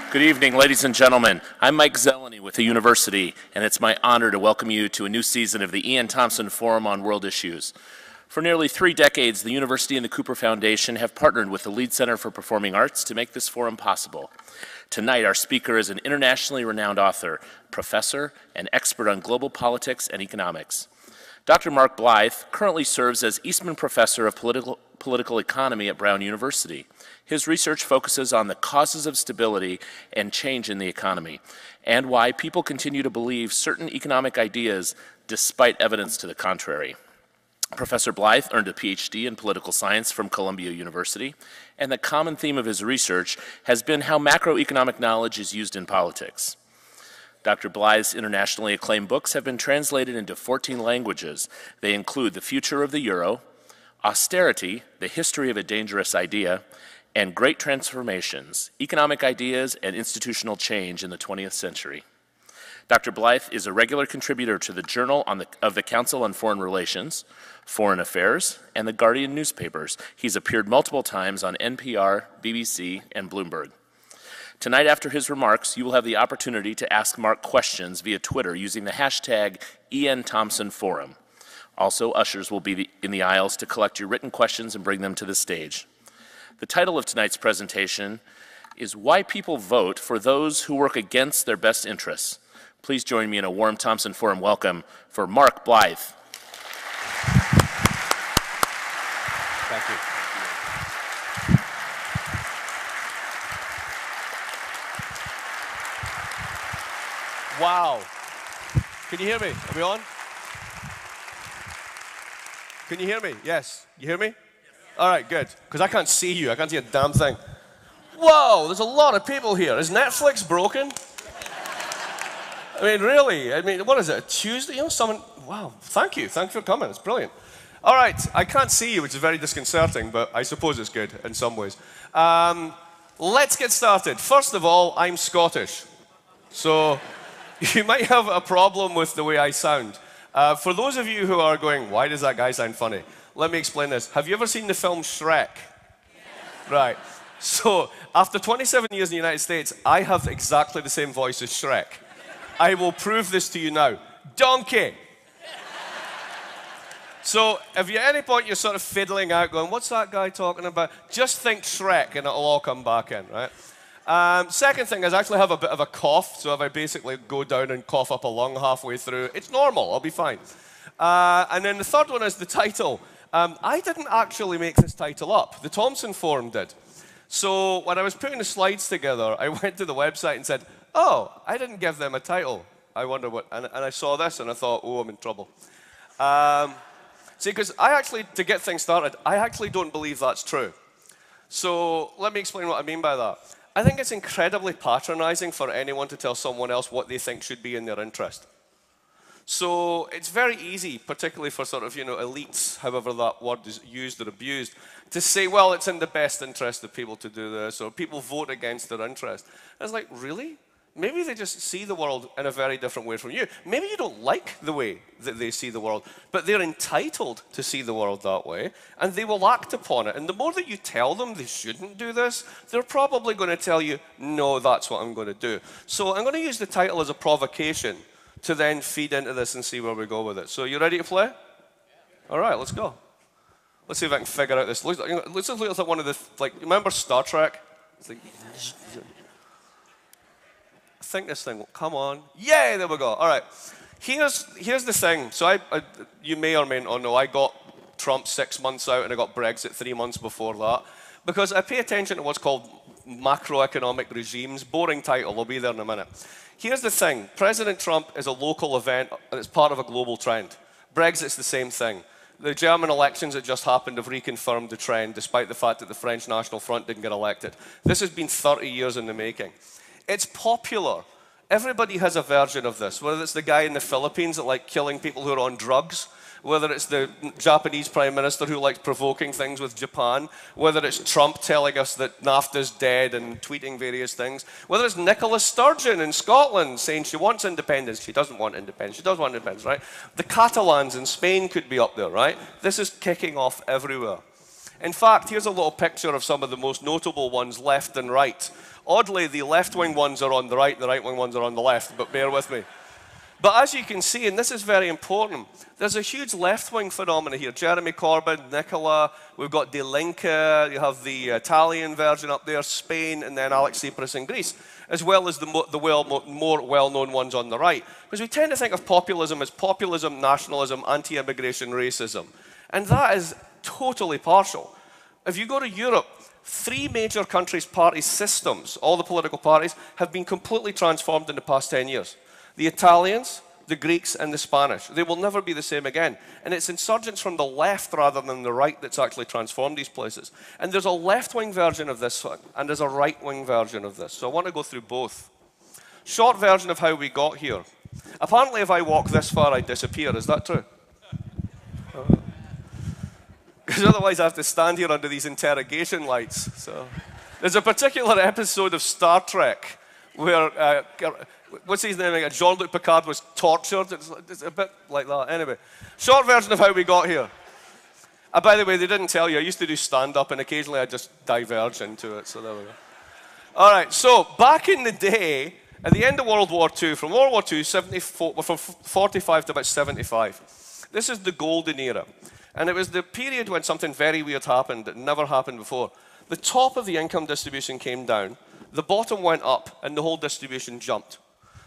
Good evening, ladies and gentlemen. I'm Mike Zeleny with the university, and it's my honor to welcome you to a new season of the Ian Thompson Forum on World Issues. For nearly 3 decades, the university and the Cooper Foundation have partnered with the Lead Center for Performing Arts to make this forum possible. Tonight, our speaker is an internationally renowned author, professor, and expert on global politics and economics. Dr. Mark Blyth currently serves as Eastman Professor of Political Economy at Brown University. His research focuses on the causes of stability and change in the economy, and why people continue to believe certain economic ideas despite evidence to the contrary. Professor Blyth earned a PhD in political science from Columbia University, and the common theme of his research has been how macroeconomic knowledge is used in politics. Dr. Blyth's internationally acclaimed books have been translated into 14 languages. They include The Future of the Euro, Austerity, The History of a Dangerous Idea, and Great Transformations, Economic Ideas and Institutional Change in the 20th Century. Dr. Blyth is a regular contributor to the Journal of the Council on Foreign Relations, Foreign Affairs, and the Guardian newspapers. He's appeared multiple times on NPR, BBC, and Bloomberg. Tonight, after his remarks, you will have the opportunity to ask Mark questions via Twitter using the hashtag #ENThompsonForum. Also, ushers will be in the aisles to collect your written questions and bring them to the stage. The title of tonight's presentation is Why People Vote for Those Who Work Against Their Best Interests. Please join me in a warm Thompson Forum welcome for Mark Blyth. Thank you. Wow. Can you hear me? Are we on? Can you hear me? Yes. You hear me? Yes. All right, good. Because I can't see you. I can't see a damn thing. Whoa, there's a lot of people here. Is Netflix broken? I mean, really? I mean, what is it, a Tuesday? You know, someone, wow, thank you. Thank you for coming. It's brilliant. All right, I can't see you, which is very disconcerting, but I suppose it's good in some ways. Let's get started. First of all, I'm Scottish. So you might have a problem with the way I sound. For those of you who are going, why does that guy sound funny? Let me explain this. Have you ever seen the film Shrek? Yes. Right. So after 27 years in the United States, I have exactly the same voice as Shrek. I will prove this to you now. Donkey. So if at any point you're sort of fiddling out going, what's that guy talking about? Just think Shrek and it'll all come back in, right? Second thing is I actually have a bit of a cough, so if I basically go down and cough up a lung halfway through, it's normal, I'll be fine. And then the third one is the title. I didn't actually make this title up. The Thompson Forum did. So when I was putting the slides together, I went to the website and said, oh, I didn't give them a title. I wonder what, and I saw this and I thought, oh, I'm in trouble. See, because to get things started, I actually don't believe that's true. So let me explain what I mean by that. I think it's incredibly patronizing for anyone to tell someone else what they think should be in their interest. So it's very easy, particularly for sort of, you know, elites, however that word is used or abused, to say, well, it's in the best interest of people to do this, or people vote against their interest. And it's like, really? Maybe they just see the world in a very different way from you. Maybe you don't like the way that they see the world, but they're entitled to see the world that way, and they will act upon it. And the more that you tell them they shouldn't do this, they're probably going to tell you, no, that's what I'm going to do. So I'm going to use the title as a provocation to then feed into this and see where we go with it. So you ready to play? All right, let's go. Let's see if I can figure out this. Let's look at one of the, like, remember Star Trek? It's like, I think this thing will come on. Yay, there we go. All right. Here's the thing. So you may or may not know, I got Trump 6 months out and I got Brexit 3 months before that. Because I pay attention to what's called macroeconomic regimes. Boring title, I'll be there in a minute. Here's the thing. President Trump is a local event and it's part of a global trend. Brexit's the same thing. The German elections that just happened have reconfirmed the trend, despite the fact that the French National Front didn't get elected. This has been 30 years in the making. It's popular. Everybody has a version of this, whether it's the guy in the Philippines that likes killing people who are on drugs, whether it's the Japanese Prime Minister who likes provoking things with Japan, whether it's Trump telling us that NAFTA's dead and tweeting various things, whether it's Nicola Sturgeon in Scotland saying she wants independence, she doesn't want independence, she does want independence, right? The Catalans in Spain could be up there, right? This is kicking off everywhere. In fact, here's a little picture of some of the most notable ones, left and right. Oddly, the left-wing ones are on the right-wing ones are on the left, but bear with me. But as you can see, and this is very important, there's a huge left-wing phenomena here. Jeremy Corbyn, Nicola, we've got De Linke, you have the Italian version up there, Spain, and then Alex Tsipras in Greece, as well as the more well-known ones on the right. Because we tend to think of populism as populism, nationalism, anti-immigration, racism. And that is totally partial. If you go to Europe, 3 major countries' party systems, all the political parties, have been completely transformed in the past 10 years. The Italians, the Greeks, and the Spanish. They will never be the same again. And it's insurgents from the left rather than the right that's actually transformed these places. And there's a left-wing version of this one, and there's a right-wing version of this. So I want to go through both. Short version of how we got here. Apparently, if I walk this far, I disappear. Is that true? Because otherwise I have to stand here under these interrogation lights. So there's a particular episode of Star Trek where, what's his name again? Jean-Luc Picard was tortured. It's a bit like that. Anyway, short version of how we got here. By the way, they didn't tell you, I used to do stand-up and occasionally I just diverge into it, so there we go. All right, so back in the day, at the end of World War II, from World War II, from 45 to about 75, this is the golden era. And it was the period when something very weird happened that never happened before. The top of the income distribution came down, the bottom went up, and the whole distribution jumped.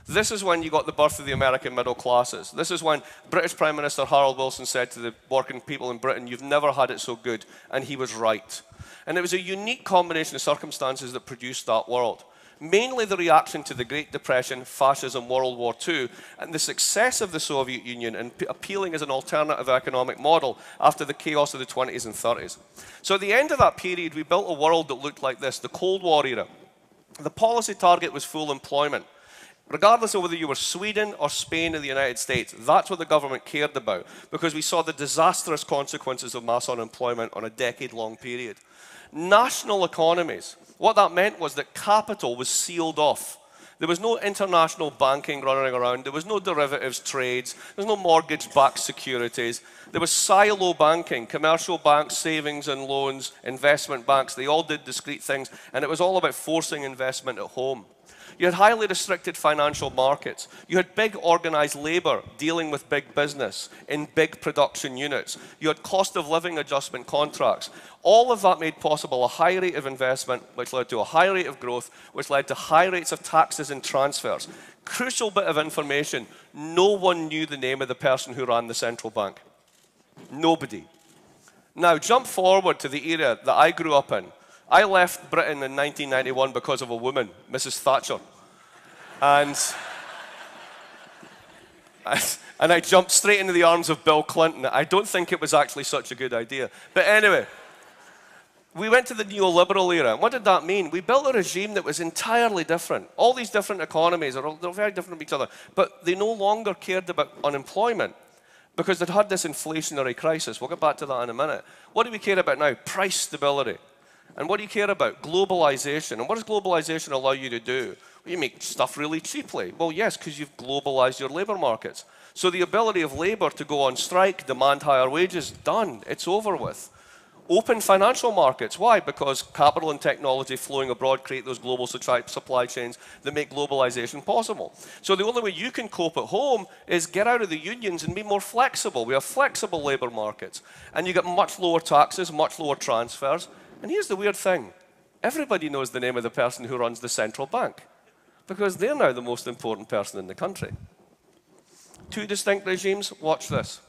This is when you got the birth of the American middle classes. This is when British Prime Minister Harold Wilson said to the working people in Britain, "You've never had it so good," and he was right. And it was a unique combination of circumstances that produced that world. Mainly the reaction to the Great Depression, fascism, World War II, and the success of the Soviet Union in appealing as an alternative economic model after the chaos of the 20s and 30s. So at the end of that period, we built a world that looked like this, the Cold War era. The policy target was full employment. Regardless of whether you were Sweden or Spain or the United States, that's what the government cared about, because we saw the disastrous consequences of mass unemployment on a decade-long period. National economies. What that meant was that capital was sealed off. There was no international banking running around. There was no derivatives trades. There was no mortgage-backed securities. There was silo banking, commercial banks, savings and loans, investment banks. They all did discrete things, and it was all about forcing investment at home. You had highly restricted financial markets. You had big organized labor dealing with big business in big production units. You had cost of living adjustment contracts. All of that made possible a high rate of investment, which led to a high rate of growth, which led to high rates of taxes and transfers. Crucial bit of information, no one knew the name of the person who ran the central bank. Nobody. Now jump forward to the era that I grew up in. I left Britain in 1991 because of a woman, Mrs. Thatcher. And I jumped straight into the arms of Bill Clinton. I don't think it was actually such a good idea. But anyway, we went to the neoliberal era. And what did that mean? We built a regime that was entirely different. All these different economies, they're very different from each other. But they no longer cared about unemployment because they'd had this inflationary crisis. We'll get back to that in a minute. What do we care about now? Price stability. And what do you care about? Globalization. And what does globalization allow you to do? Well, you make stuff really cheaply. Well, yes, because you've globalized your labor markets. So the ability of labor to go on strike, demand higher wages, done. It's over with. Open financial markets. Why? Because capital and technology flowing abroad create those global supply chains that make globalization possible. So the only way you can cope at home is get out of the unions and be more flexible. We have flexible labor markets. And you get much lower taxes, much lower transfers. And here's the weird thing. Everybody knows the name of the person who runs the central bank because they're now the most important person in the country. Two distinct regimes. Watch this.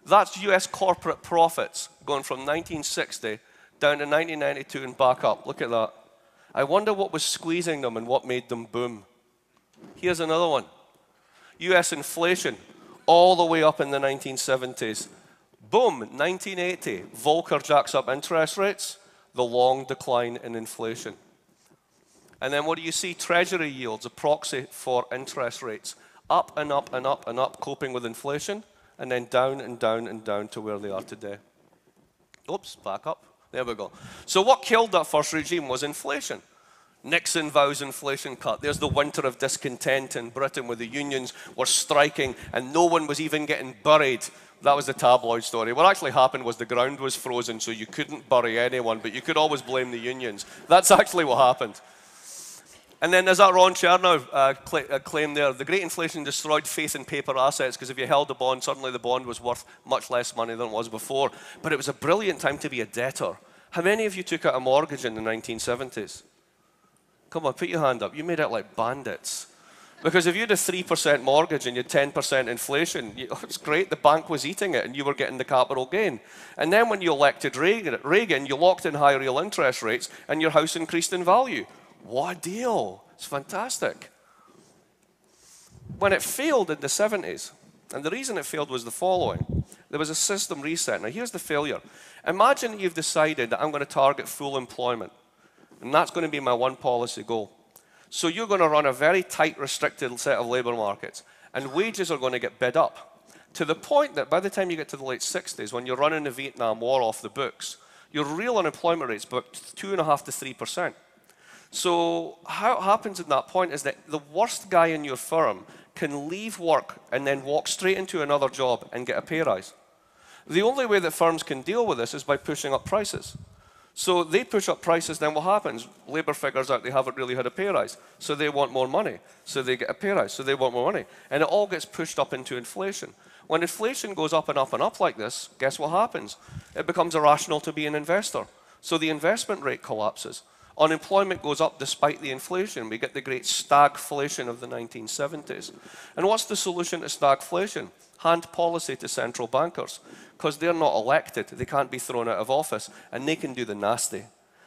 That's US corporate profits going from 1960 down to 1992 and back up. Look at that. I wonder what was squeezing them and what made them boom. Here's another one. US inflation all the way up in the 1970s. Boom, 1980, Volcker jacks up interest rates, the long decline in inflation. And then what do you see? Treasury yields, a proxy for interest rates. Up and up and up and up, coping with inflation, and then down and down and down to where they are today. Oops, back up. There we go. So what killed that first regime was inflation. Nixon vows inflation cut. There's the winter of discontent in Britain where the unions were striking and no one was even getting buried. That was the tabloid story. What actually happened was the ground was frozen, so you couldn't bury anyone, but you could always blame the unions. That's actually what happened. And then there's that Ron Chernow claim there. The great inflation destroyed faith in paper assets because if you held a bond, suddenly the bond was worth much less money than it was before. But it was a brilliant time to be a debtor. How many of you took out a mortgage in the 1970s? Come on, put your hand up. You made out like bandits. Because if you had a 3% mortgage and you had 10% inflation, it's great, the bank was eating it and you were getting the capital gain. And then when you elected Reagan, you locked in high real interest rates and your house increased in value. What a deal. It's fantastic. When it failed in the 70s, and the reason it failed was the following. There was a system reset. Now here's the failure. Imagine you've decided that I'm going to target full employment. And that's going to be my one policy goal. So you're going to run a very tight, restricted set of labour markets. And wages are going to get bid up. To the point that by the time you get to the late 60s, when you're running the Vietnam War off the books, your real unemployment rate's about 2.5% to 3%. So how it happens at that point is that the worst guy in your firm can leave work and then walk straight into another job and get a pay rise. The only way that firms can deal with this is by pushing up prices. So they push up prices, then what happens? Labour figures out they haven't really had a pay rise. So they want more money. So they get a pay rise. So they want more money. And it all gets pushed up into inflation. When inflation goes up and up and up like this, guess what happens? It becomes irrational to be an investor. So the investment rate collapses. Unemployment goes up despite the inflation. We get the great stagflation of the 1970s. And what's the solution to stagflation? Hand policy to central bankers. Because they're not elected, they can't be thrown out of office, and they can do the nasty.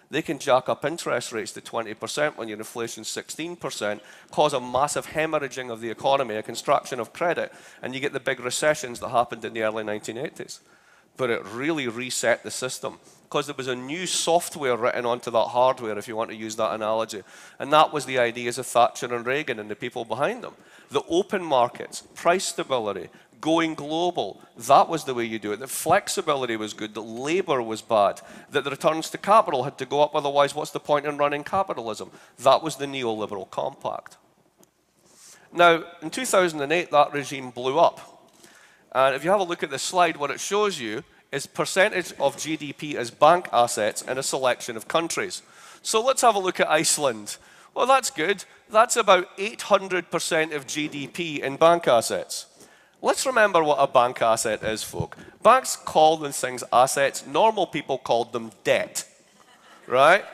They can jack up interest rates to 20% when your inflation's 16%, cause a massive hemorrhaging of the economy, a construction of credit, and you get the big recessions that happened in the early 1980s. But it really reset the system because there was a new software written onto that hardware, if you want to use that analogy. And that was the ideas of Thatcher and Reagan and the people behind them. The open markets, price stability, going global, that was the way you do it. The flexibility was good, that labor was bad, that the returns to capital had to go up, otherwise what's the point in running capitalism? That was the neoliberal compact. Now, in 2008, that regime blew up. And if you have a look at this slide, what it shows you is percentage of GDP as bank assets in a selection of countries. So let's have a look at Iceland. Well, that's good. That's about 800% of GDP in bank assets. Let's remember what a bank asset is, folk. Banks call these things assets. Normal people called them debt, right?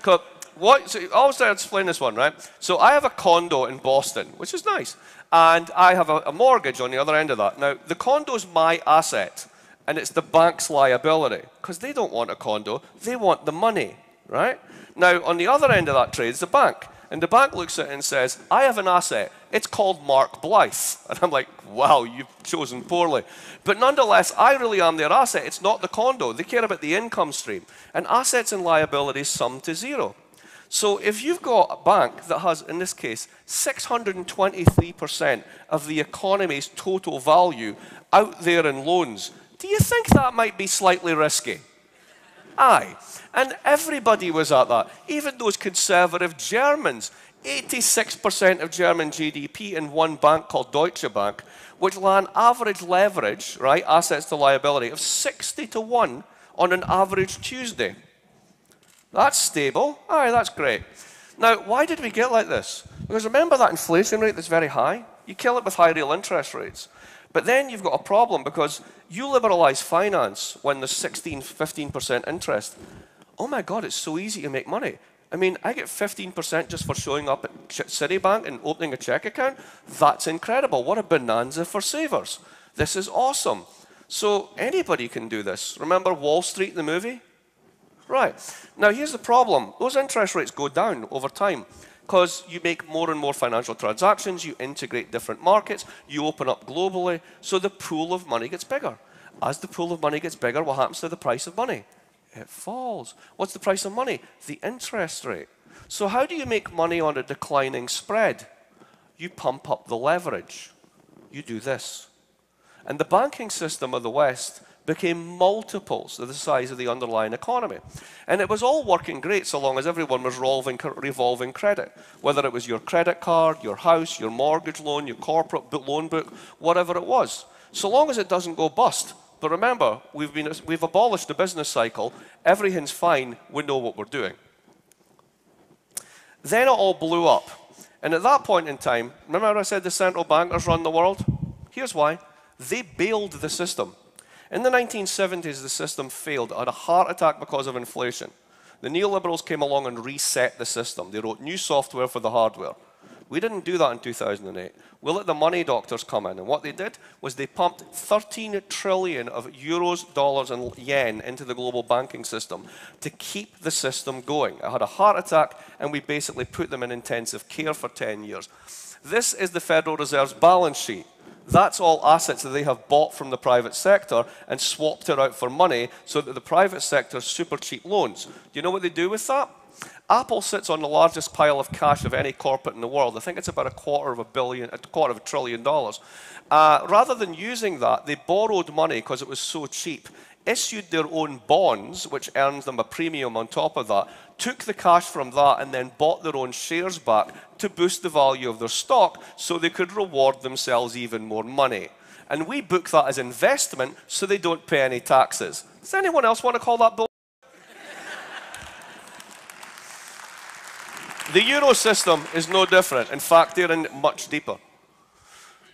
So I'll start to explain this one, right? So I have a condo in Boston, which is nice. And I have a mortgage on the other end of that. Now, the condo's my asset, and it's the bank's liability, because they don't want a condo, they want the money, right? Now, on the other end of that trade is the bank. And the bank looks at it and says, I have an asset. It's called Mark Blyth. And I'm like, wow, you've chosen poorly. But nonetheless, I really am their asset. It's not the condo. They care about the income stream. And assets and liabilities sum to zero. So if you've got a bank that has, in this case, 623% of the economy's total value out there in loans, do you think that might be slightly risky? Aye. And everybody was at that. Even those conservative Germans. 86% of German GDP in one bank called Deutsche Bank, which ran average leverage, right, assets to liability, of 60 to 1 on an average Tuesday. That's stable. Aye, that's great. Now, why did we get like this? Because remember that inflation rate that's very high? You kill it with high real interest rates. But then you've got a problem because you liberalize finance when there's 16, 15% interest. Oh my God, it's so easy to make money. I mean, I get 15% just for showing up at Citibank and opening a check account. That's incredible. What a bonanza for savers. This is awesome. So anybody can do this. Remember Wall Street, the movie? Right. Now, here's the problem. Those interest rates go down over time because you make more and more financial transactions, you integrate different markets, you open up globally, so the pool of money gets bigger. As the pool of money gets bigger, what happens to the price of money? It falls. What's the price of money? The interest rate. So how do you make money on a declining spread? You pump up the leverage. You do this. And the banking system of the West became multiples of the size of the underlying economy. And it was all working great so long as everyone was revolving credit, whether it was your credit card, your house, your mortgage loan, your corporate loan book, whatever it was, so long as it doesn't go bust. But remember, we've abolished the business cycle. Everything's fine. We know what we're doing. Then it all blew up. And at that point in time, remember I said the central bankers run the world? Here's why. They bailed the system. In the 1970s, the system failed. It had a heart attack because of inflation. The neoliberals came along and reset the system. They wrote new software for the hardware. We didn't do that in 2008. We let the money doctors come in, and what they did was they pumped 13 trillion of euros, dollars, and yen into the global banking system to keep the system going. It had a heart attack, and we basically put them in intensive care for 10 years. This is the Federal Reserve's balance sheet. That's all assets that they have bought from the private sector and swapped it out for money so that the private sector has super cheap loans. Do you know what they do with that? Apple sits on the largest pile of cash of any corporate in the world. I think it's about a quarter of a trillion dollars. Rather than using that, they borrowed money because it was so cheap, issued their own bonds, which earns them a premium on top of that, took the cash from that and then bought their own shares back to boost the value of their stock so they could reward themselves even more money. And we book that as investment so they don't pay any taxes. Does anyone else want to call that bull? The euro system is no different. In fact, they're in much deeper.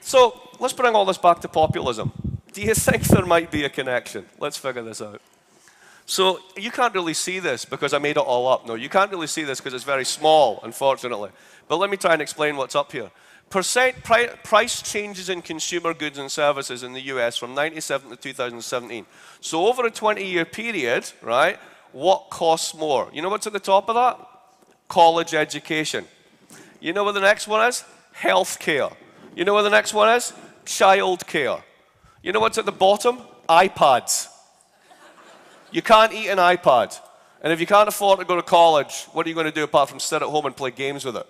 So let's bring all this back to populism. Do you think there might be a connection? Let's figure this out. So you can't really see this because I made it all up. No, you can't really see this because it's very small, unfortunately. But let me try and explain what's up here. Price changes in consumer goods and services in the US from 1997 to 2017. So over a 20-year period, right, what costs more? You know what's at the top of that? College education. You know what the next one is? Healthcare. You know what the next one is? Childcare. You know what's at the bottom? iPads. You can't eat an iPad. And if you can't afford to go to college, what are you going to do apart from sit at home and play games with it?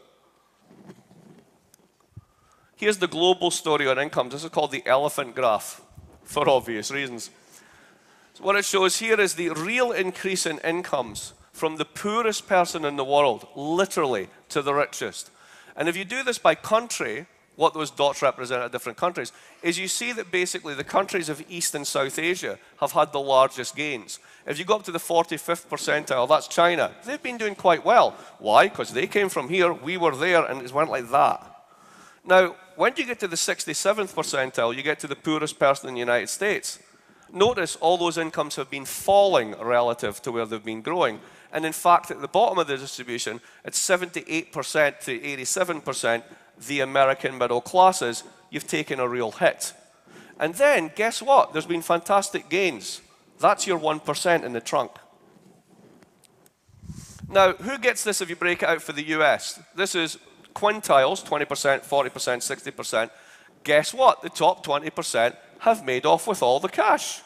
Here's the global story on income. This is called the elephant graph, for obvious reasons. So what it shows here is the real increase in incomes from the poorest person in the world, literally, to the richest. And if you do this by country, what those dots represent at different countries, is you see that basically the countries of East and South Asia have had the largest gains. If you go up to the 45th percentile, that's China. They've been doing quite well. Why? Because they came from here, we were there, and it went like that. Now, when you get to the 67th percentile, you get to the poorest person in the United States. Notice all those incomes have been falling relative to where they've been growing. And in fact, at the bottom of the distribution, it's 78% to 87%, the American middle classes, you've taken a real hit. And then, guess what? There's been fantastic gains. That's your 1% in the trunk. Now, who gets this if you break it out for the US? This is quintiles, 20%, 40%, 60%. Guess what? The top 20% have made off with all the cash.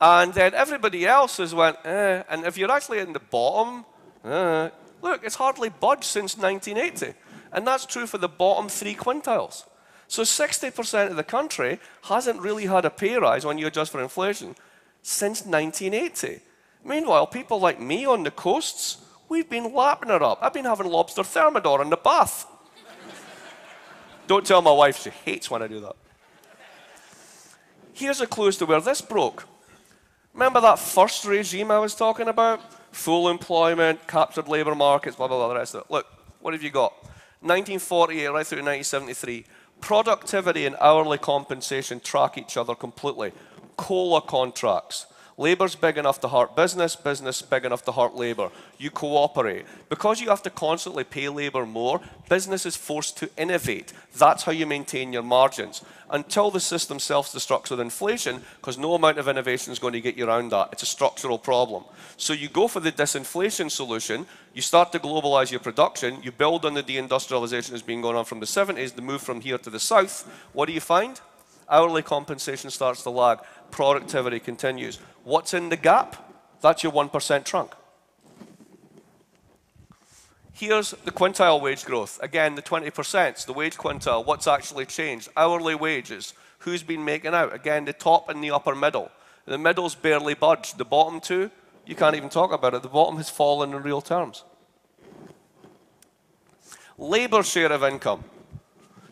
And then everybody else has went, eh. And if you're actually in the bottom, look, it's hardly budged since 1980. And that's true for the bottom 3 quintiles. So 60% of the country hasn't really had a pay rise when you adjust for inflation since 1980. Meanwhile, people like me on the coasts, we've been lapping it up. I've been having lobster thermidor in the bath. Don't tell my wife, she hates when I do that. Here's a clue as to where this broke. Remember that first regime I was talking about? Full employment, captured labor markets, blah, blah, blah, the rest of it. Look, what have you got? 1948 right through to 1973. Productivity and hourly compensation track each other completely. COLA contracts. Labor's big enough to hurt business, business big enough to hurt labor. You cooperate. Because you have to constantly pay labor more, business is forced to innovate. That's how you maintain your margins. Until the system self-destructs with inflation, because no amount of innovation is going to get you around that. It's a structural problem. So you go for the disinflation solution, you start to globalize your production, you build on the deindustrialization that's been going on from the 70s, the move from here to the south. What do you find? Hourly compensation starts to lag. Productivity continues. What's in the gap? That's your 1% trunk. Here's the quintile wage growth. Again, the 20%, the wage quintile. What's actually changed? Hourly wages. Who's been making out? Again, the top and the upper middle. The middle's barely budged. The bottom two, you can't even talk about it. The bottom has fallen in real terms. Labour share of income.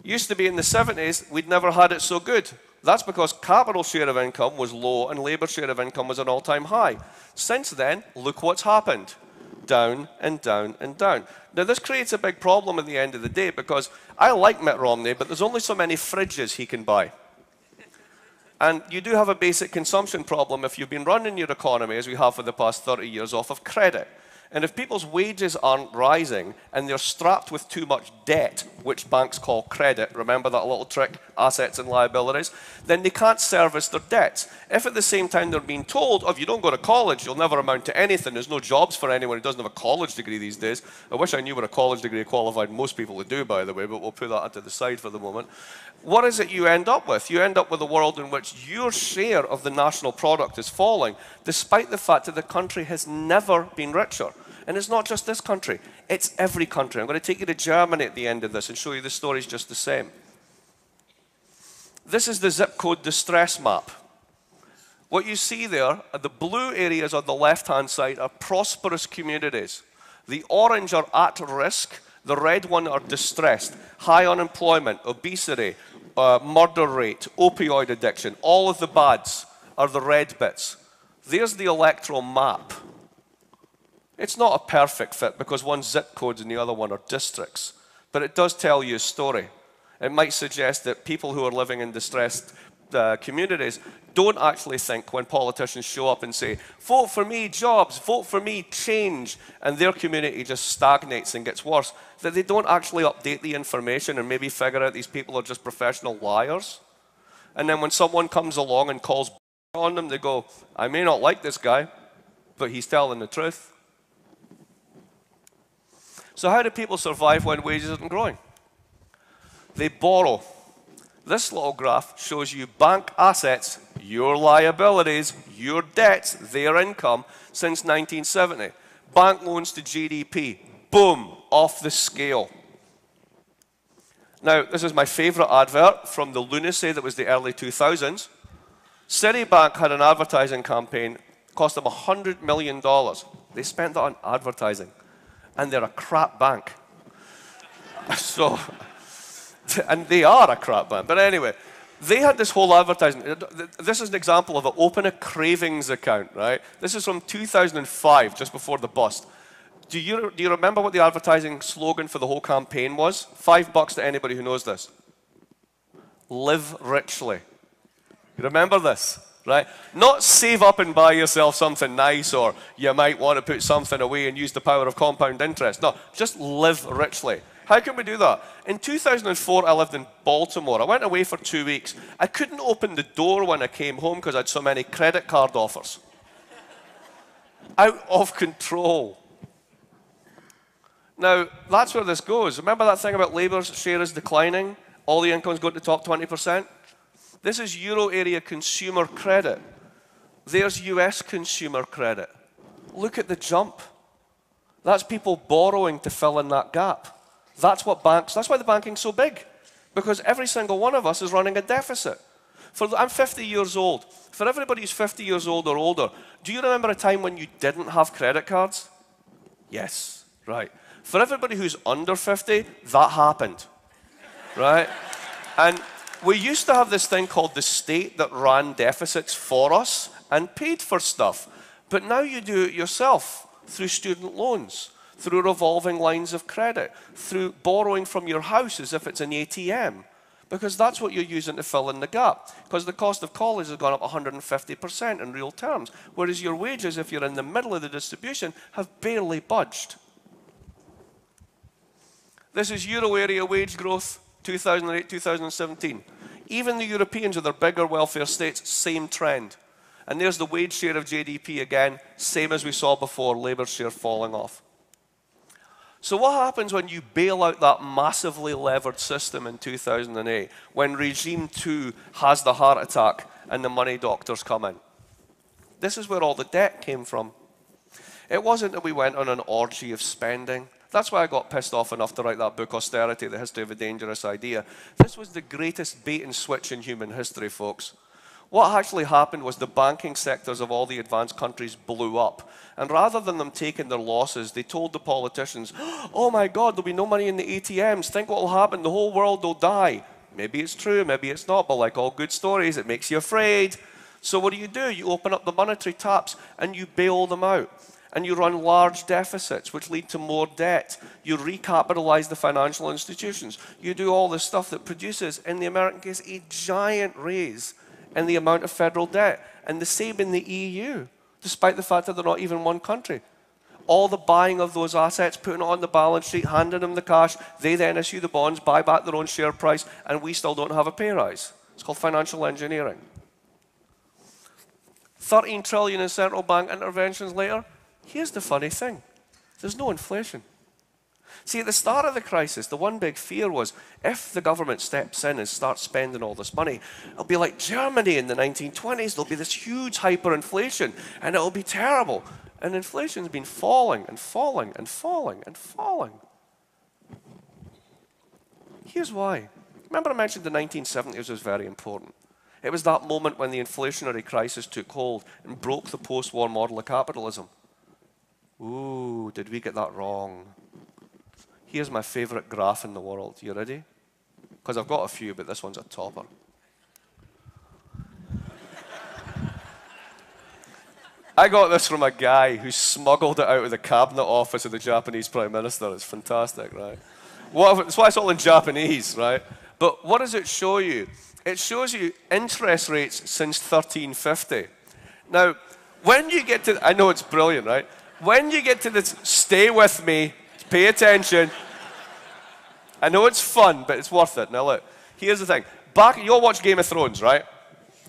Used to be in the 70s, we'd never had it so good. That's because capital share of income was low and labour share of income was an all-time high. Since then, look what's happened. Down and down and down. Now, this creates a big problem at the end of the day because I like Mitt Romney, but there's only so many fridges he can buy. And you do have a basic consumption problem if you've been running your economy, as we have for the past 30 years, off of credit. And if people's wages aren't rising and they're strapped with too much debt, which banks call credit, remember that little trick, assets and liabilities, then they can't service their debts. If at the same time they're being told, oh, if you don't go to college, you'll never amount to anything, there's no jobs for anyone who doesn't have a college degree these days. I wish I knew what a college degree qualified most people would do, by the way, but we'll put that to the side for the moment. What is it you end up with? You end up with a world in which your share of the national product is falling, despite the fact that the country has never been richer. And it's not just this country, it's every country. I'm going to take you to Germany at the end of this and show you the story's just the same. This is the zip code distress map. What you see there, the blue areas on the left-hand side are prosperous communities. The orange are at risk, the red one are distressed. High unemployment, obesity, murder rate, opioid addiction, all of the bads are the red bits. There's the electoral map. It's not a perfect fit because one's zip codes and the other one are districts, but it does tell you a story. It might suggest that people who are living in distressed communities don't actually think when politicians show up and say, vote for me, jobs, vote for me, change, and their community just stagnates and gets worse, that they don't actually update the information and maybe figure out these people are just professional liars. And then when someone comes along and calls on them, they go, I may not like this guy, but he's telling the truth. So how do people survive when wages aren't growing? They borrow. This little graph shows you bank assets, your liabilities, your debts, their income since 1970. Bank loans to GDP, boom, off the scale. Now, this is my favorite advert from the lunacy that was the early 2000s. Citibank had an advertising campaign, cost them $100 million. They spent that on advertising. And they're a crap bank. So, and they are a crap bank. But anyway, they had this whole advertising. This is an example of an open a cravings account, right? This is from 2005, just before the bust. Do you remember what the advertising slogan for the whole campaign was? $5 to anybody who knows this. Live richly. You remember this? Right? Not save up and buy yourself something nice, or you might want to put something away and use the power of compound interest. No, just live richly. How can we do that? In 2004, I lived in Baltimore. I went away for 2 weeks. I couldn't open the door when I came home because I had so many credit card offers. Out of control. Now, that's where this goes. Remember that thing about Labour's share is declining? All the incomes go to the top 20%? This is Euro area consumer credit. There's US consumer credit. Look at the jump. That's people borrowing to fill in that gap. That's why the banking's so big. Because every single one of us is running a deficit. I'm 50 years old. For everybody who's 50 years old or older, do you remember a time when you didn't have credit cards? Yes, right. For everybody who's under 50, that happened, right? And we used to have this thing called the state that ran deficits for us and paid for stuff. But now you do it yourself through student loans, through revolving lines of credit, through borrowing from your house as if it's an ATM, because that's what you're using to fill in the gap. Because the cost of college has gone up 150% in real terms, whereas your wages, if you're in the middle of the distribution, have barely budged. This is Euro area wage growth, 2008, 2017. Even the Europeans with their bigger welfare states, same trend. And there's the wage share of GDP again, same as we saw before, Labour's share falling off. So what happens when you bail out that massively levered system in 2008, when regime 2 has the heart attack and the money doctors come in? This is where all the debt came from. It wasn't that we went on an orgy of spending. That's why I got pissed off enough to write that book, Austerity, The History of a Dangerous Idea. This was the greatest bait and switch in human history, folks. What actually happened was the banking sectors of all the advanced countries blew up. And rather than them taking their losses, they told the politicians, oh my God, there'll be no money in the ATMs. Think what will happen. The whole world will die. Maybe it's true, maybe it's not, but like all good stories, it makes you afraid. So what do? You open up the monetary taps and you bail them out. And you run large deficits, which lead to more debt. You recapitalize the financial institutions. You do all this stuff that produces, in the American case, a giant raise in the amount of federal debt. And the same in the EU, despite the fact that they're not even one country. All the buying of those assets, putting it on the balance sheet, handing them the cash, they then issue the bonds, buy back their own share price, and we still don't have a pay rise. It's called financial engineering. 13 trillion in central bank interventions later. Here's the funny thing. There's no inflation. See, at the start of the crisis, the one big fear was if the government steps in and starts spending all this money, it'll be like Germany in the 1920s. There'll be this huge hyperinflation, and it'll be terrible. And inflation's been falling and falling and falling and falling. Here's why. Remember I mentioned the 1970s was very important. It was that moment when the inflationary crisis took hold and broke the post-war model of capitalism. Ooh, did we get that wrong? Here's my favorite graph in the world. You ready? Because I've got a few, but this one's a topper. I got this from a guy who smuggled it out of the cabinet office of the Japanese Prime Minister. It's fantastic, right? That's why it's all in Japanese, right? But what does it show you? It shows you interest rates since 1350. Now, when you get to, I know it's brilliant, right? When you get to this, stay with me, pay attention. I know it's fun, but it's worth it. Now look, here's the thing. You all watch Game of Thrones, right?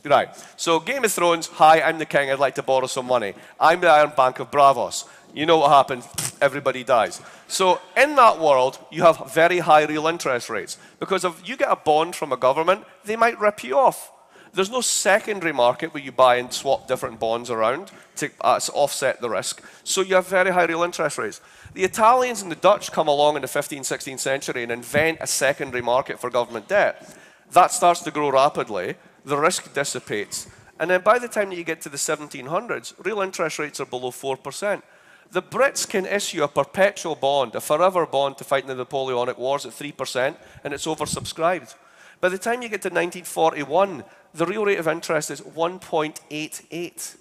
Right. So Game of Thrones, hi, I'm the king, I'd like to borrow some money. I'm the Iron Bank of Bravos. You know what happens, everybody dies. So in that world, you have very high real interest rates. Because if you get a bond from a government, they might rip you off. There's no secondary market where you buy and swap different bonds around to offset the risk. So you have very high real interest rates. The Italians and the Dutch come along in the 15th, 16th century and invent a secondary market for government debt. That starts to grow rapidly. The risk dissipates. And then by the time that you get to the 1700s, real interest rates are below 4%. The Brits can issue a perpetual bond, a forever bond to fight the Napoleonic Wars at 3%, and it's oversubscribed. By the time you get to 1941, the real rate of interest is 1.88.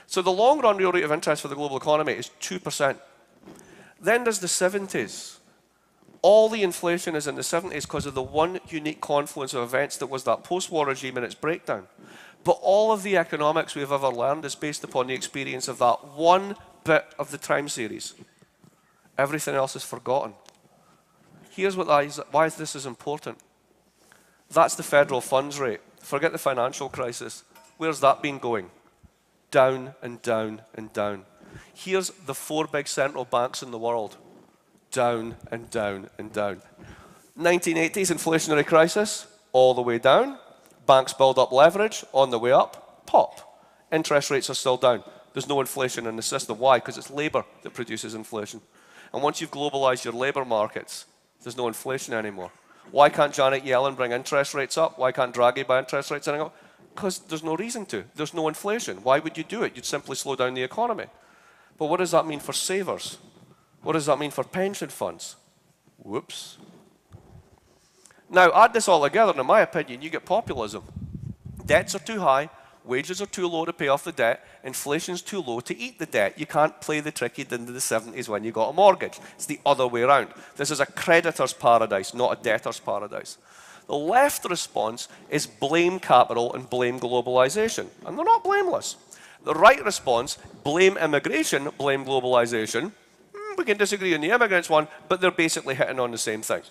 So the long-run real rate of interest for the global economy is 2%. Then there's the 70s. All the inflation is in the 70s because of the one unique confluence of events that was that post-war regime and its breakdown. But all of the economics we've ever learned is based upon the experience of that one bit of the time series. Everything else is forgotten. Here's why this is important. That's the federal funds rate. Forget the financial crisis. Where's that been going? Down and down and down. Here's the 4 big central banks in the world. Down and down and down. 1980s inflationary crisis, all the way down. Banks build up leverage, on the way up, pop. Interest rates are still down. There's no inflation in the system. Why? Because it's labor that produces inflation. And once you've globalized your labor markets, there's no inflation anymore. Why can't Janet Yellen bring interest rates up? Why can't Draghi buy interest rates anymore? Because there's no reason to. There's no inflation. Why would you do it? You'd simply slow down the economy. But what does that mean for savers? What does that mean for pension funds? Whoops. Now, add this all together, and in my opinion, you get populism. Debts are too high, wages are too low to pay off the debt, inflation's too low to eat the debt. You can't play the trick you did in the 70s when you got a mortgage. It's the other way around. This is a creditor's paradise, not a debtor's paradise. The left response is blame capital and blame globalization, and they're not blameless. The right response, blame immigration, blame globalization. We can disagree on the immigrants one, but they're basically hitting on the same thing.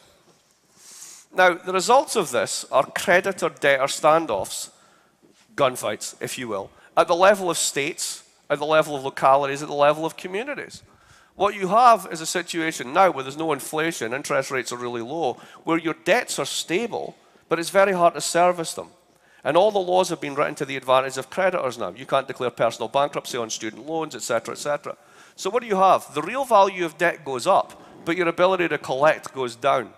Now, the results of this are creditor-debtor standoffs, gunfights, if you will, at the level of states, at the level of localities, at the level of communities. What you have is a situation now where there's no inflation, interest rates are really low, where your debts are stable, but it's very hard to service them. And all the laws have been written to the advantage of creditors now. You can't declare personal bankruptcy on student loans, etc., etc. So what do you have? The real value of debt goes up, but your ability to collect goes down.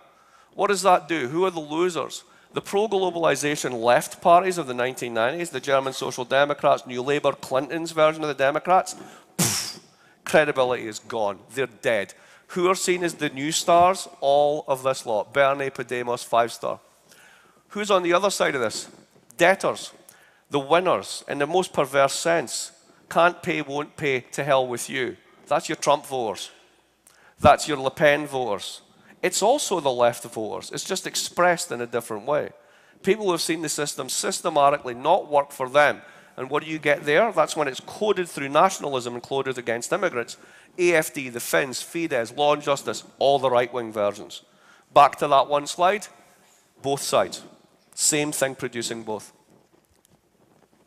What does that do? Who are the losers? The pro-globalization left parties of the 1990s, the German Social Democrats, New Labour, Clinton's version of the Democrats, credibility is gone. They're dead. Who are seen as the new stars? All of this lot. Bernie, Podemos, 5-star. Who's on the other side of this? Debtors. The winners, in the most perverse sense. Can't pay, won't pay, to hell with you. That's your Trump voters. That's your Le Pen voters. It's also the left voters. It's just expressed in a different way. People who have seen the system systematically not work for them. And what do you get there? That's when it's coded through nationalism and coded against immigrants. AFD, the Finns, Fidesz, Law and Justice, all the right-wing versions. Back to that one slide. Both sides. Same thing producing both.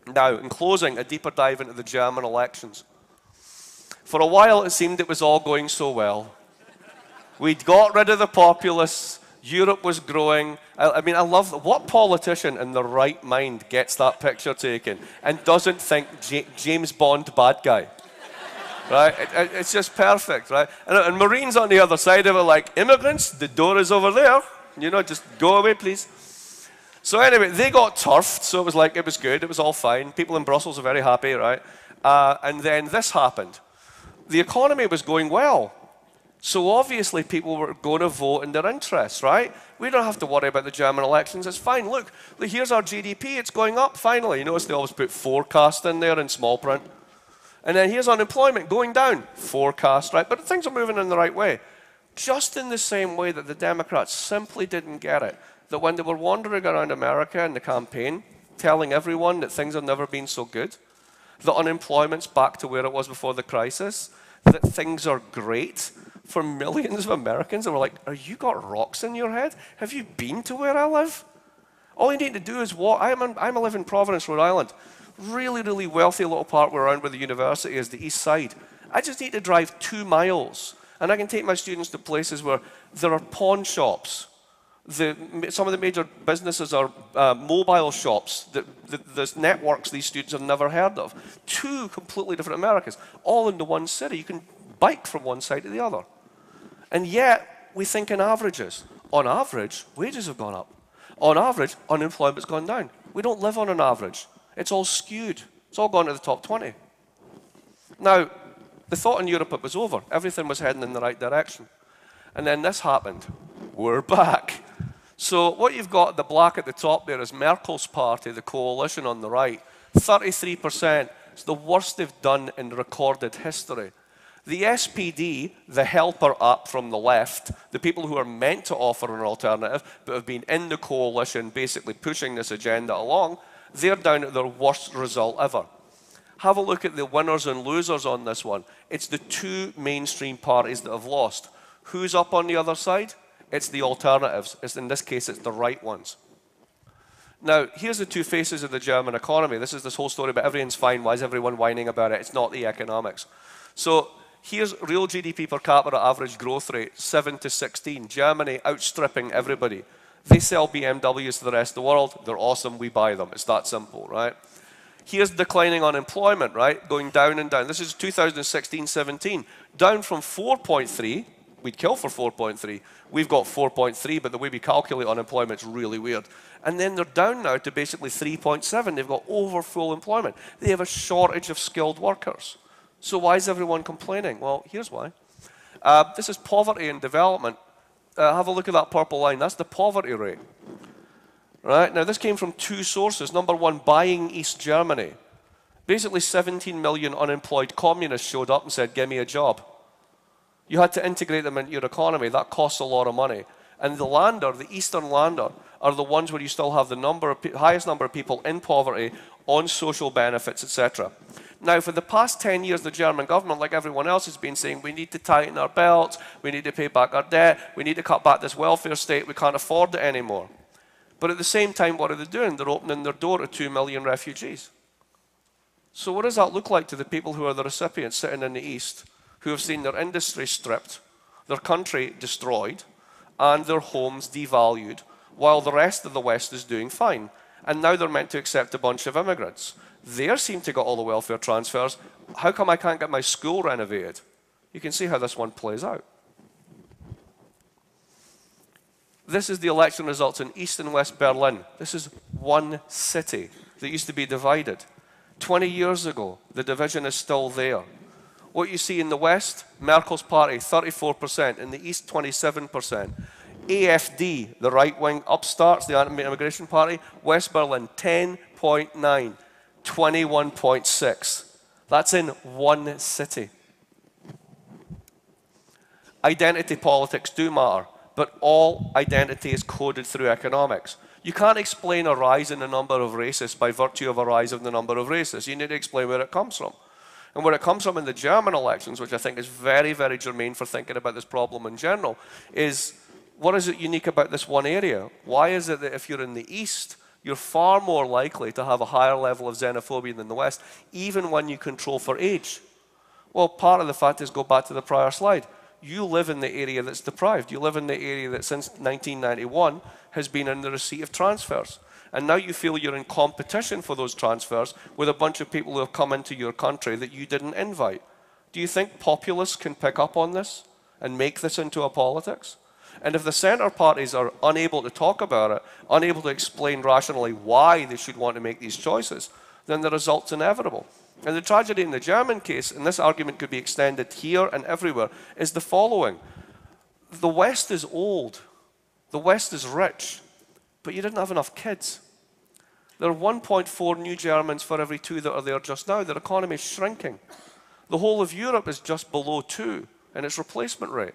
Now, in closing, a deeper dive into the German elections. For a while, it seemed it was all going so well. We'd got rid of the populists. Europe was growing. I mean, I love what politician in their right mind gets that picture taken and doesn't think James Bond bad guy, right? It's just perfect, right? And Marines on the other side of it like, immigrants, the door is over there. You know, just go away, please. So anyway, they got turfed, so it was like, it was good. It was all fine. People in Brussels are very happy, right? And then this happened. The economy was going well. So obviously people were going to vote in their interests, right? We don't have to worry about the German elections. It's fine. Look, here's our GDP. It's going up finally. You notice they always put forecast in there in small print. And then here's unemployment going down. Forecast, right? But things are moving in the right way. Just in the same way that the Democrats simply didn't get it. That when they were wandering around America in the campaign, telling everyone that things have never been so good, that unemployment's back to where it was before the crisis, that things are great, for millions of Americans that were like, are you got rocks in your head? Have you been to where I live? All you need to do is walk. I live in Providence, Rhode Island. Really, really wealthy little part around where the university is, the east side. I just need to drive 2 miles, and I can take my students to places where there are pawn shops. Some of the major businesses are mobile shops. There's networks these students have never heard of. 2 completely different Americas, all into one city. You can bike from one side to the other. And yet, we think in averages. On average, wages have gone up. On average, unemployment's gone down. We don't live on an average. It's all skewed. It's all gone to the top 20. Now, the thought in Europe it was over. Everything was heading in the right direction. And then this happened. We're back. So what you've got, the black at the top there, is Merkel's party, the coalition on the right. 33%. It's the worst they've done in recorded history. The SPD, the helper up from the left, the people who are meant to offer an alternative but have been in the coalition basically pushing this agenda along, they're down at their worst result ever. Have a look at the winners and losers on this one. It's the 2 mainstream parties that have lost. Who's up on the other side? It's the alternatives. In this case, it's the right ones. Now, here's the 2 faces of the German economy. This is this whole story about everything's fine. Why is everyone whining about it? It's not the economics. So here's real GDP per capita average growth rate, 7 to 16. Germany outstripping everybody. They sell BMWs to the rest of the world. They're awesome. We buy them. It's that simple, right? Here's declining unemployment, right? Going down and down. This is 2016-17. Down from 4.3. We'd kill for 4.3. We've got 4.3, but the way we calculate unemployment is really weird. And then they're down now to basically 3.7. They've got over full employment. They have a shortage of skilled workers. So why is everyone complaining? Well, here's why. This is poverty and development. Have a look at that purple line. That's the poverty rate. Right? Now, this came from 2 sources. Number one, Buying East Germany. Basically, 17 million unemployed communists showed up and said, give me a job. You had to integrate them into your economy. That costs a lot of money. And the Länder, the Eastern Länder, are the ones where you still have the highest number of people in poverty, on social benefits, etc. Now, for the past 10 years, the German government, like everyone else, has been saying, we need to tighten our belts, we need to pay back our debt, we need to cut back this welfare state, we can't afford it anymore. But at the same time, what are they doing? They're opening their door to 2 million refugees. So what does that look like to the people who are the recipients sitting in the East, who have seen their industry stripped, their country destroyed, and their homes devalued, while the rest of the West is doing fine? And now they're meant to accept a bunch of immigrants. They seem to get all the welfare transfers. How come I can't get my school renovated? You can see how this one plays out. This is the election results in East and West Berlin. This is one city that used to be divided. 20 years ago, the division is still there. What you see in the West, Merkel's party, 34%. In the East, 27%. AfD, the right-wing upstarts, the anti-immigration party, West Berlin, 10.9, 21.6. That's in one city. Identity politics do matter, but all identity is coded through economics. You can't explain a rise in the number of racists by virtue of a rise in the number of racists. You need to explain where it comes from. And where it comes from in the German elections, which I think is very, very germane for thinking about this problem in general, is what is it unique about this one area? Why is it that if you're in the East, you're far more likely to have a higher level of xenophobia than the West, even when you control for age? Well, part of the fact is, go back to the prior slide. You live in the area that's deprived. You live in the area that since 1991 has been in the receipt of transfers. And now you feel you're in competition for those transfers with a bunch of people who have come into your country that you didn't invite. Do you think populists can pick up on this and make this into a politics? And if the centre parties are unable to talk about it, unable to explain rationally why they should want to make these choices, then the result's inevitable. And the tragedy in the German case, and this argument could be extended here and everywhere, is the following. The West is old. The West is rich. But you didn't have enough kids. There are 1.4 new Germans for every 2 that are there just now. Their economy is shrinking. The whole of Europe is just below 2 in its replacement rate.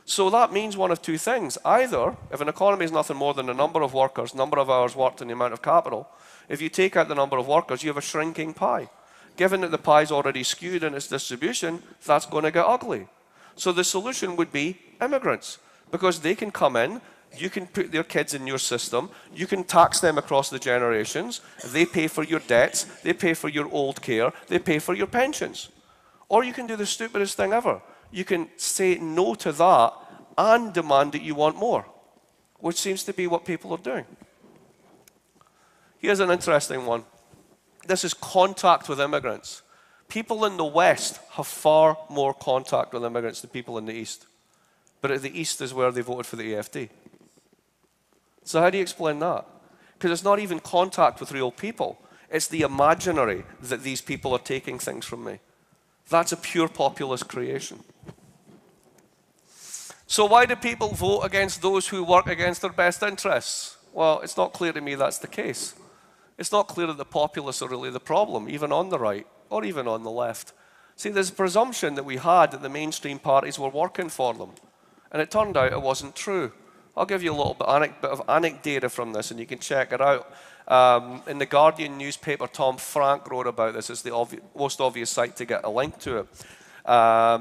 So that means one of two things. Either, if an economy is nothing more than the number of workers, number of hours worked, and the amount of capital, if you take out the number of workers, you have a shrinking pie. Given that the pie is already skewed in its distribution, that's going to get ugly. So the solution would be immigrants, because they can come in, you can put their kids in your system, you can tax them across the generations, they pay for your debts, they pay for your old care, they pay for your pensions. Or you can do the stupidest thing ever. You can say no to that and demand that you want more, which seems to be what people are doing. Here's an interesting one. This is contact with immigrants. People in the West have far more contact with immigrants than people in the East. But the East is where they voted for the AfD. So how do you explain that? Because it's not even contact with real people. It's the imaginary that these people are taking things from me. That's a pure populist creation. So why do people vote against those who work against their best interests? Well, it's not clear to me that's the case. It's not clear that the populists are really the problem, even on the right or even on the left. See, there's a presumption that we had that the mainstream parties were working for them. And it turned out it wasn't true. I'll give you a little bit of anecdata from this, and you can check it out. In the Guardian newspaper, Tom Frank wrote about this. It's the most obvious site to get a link to it.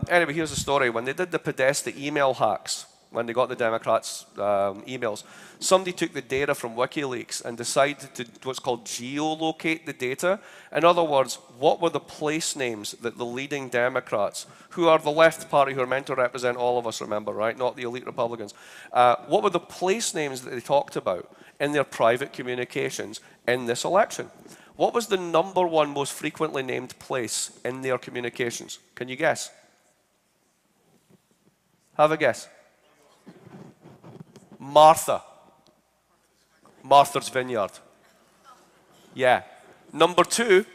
Anyway, here's the story. When they did the Podesta email hacks, when they got the Democrats' emails, somebody took the data from WikiLeaks and decided to what's called geolocate the data. In other words, what were the place names that the leading Democrats, who are the left party who are meant to represent all of us, remember, right? Not the elite Republicans. What were the place names that they talked about in their private communications in this election? What was the #1 most frequently named place in their communications? Can you guess? Have a guess. Martha. Martha's Vineyard. Yeah. #2,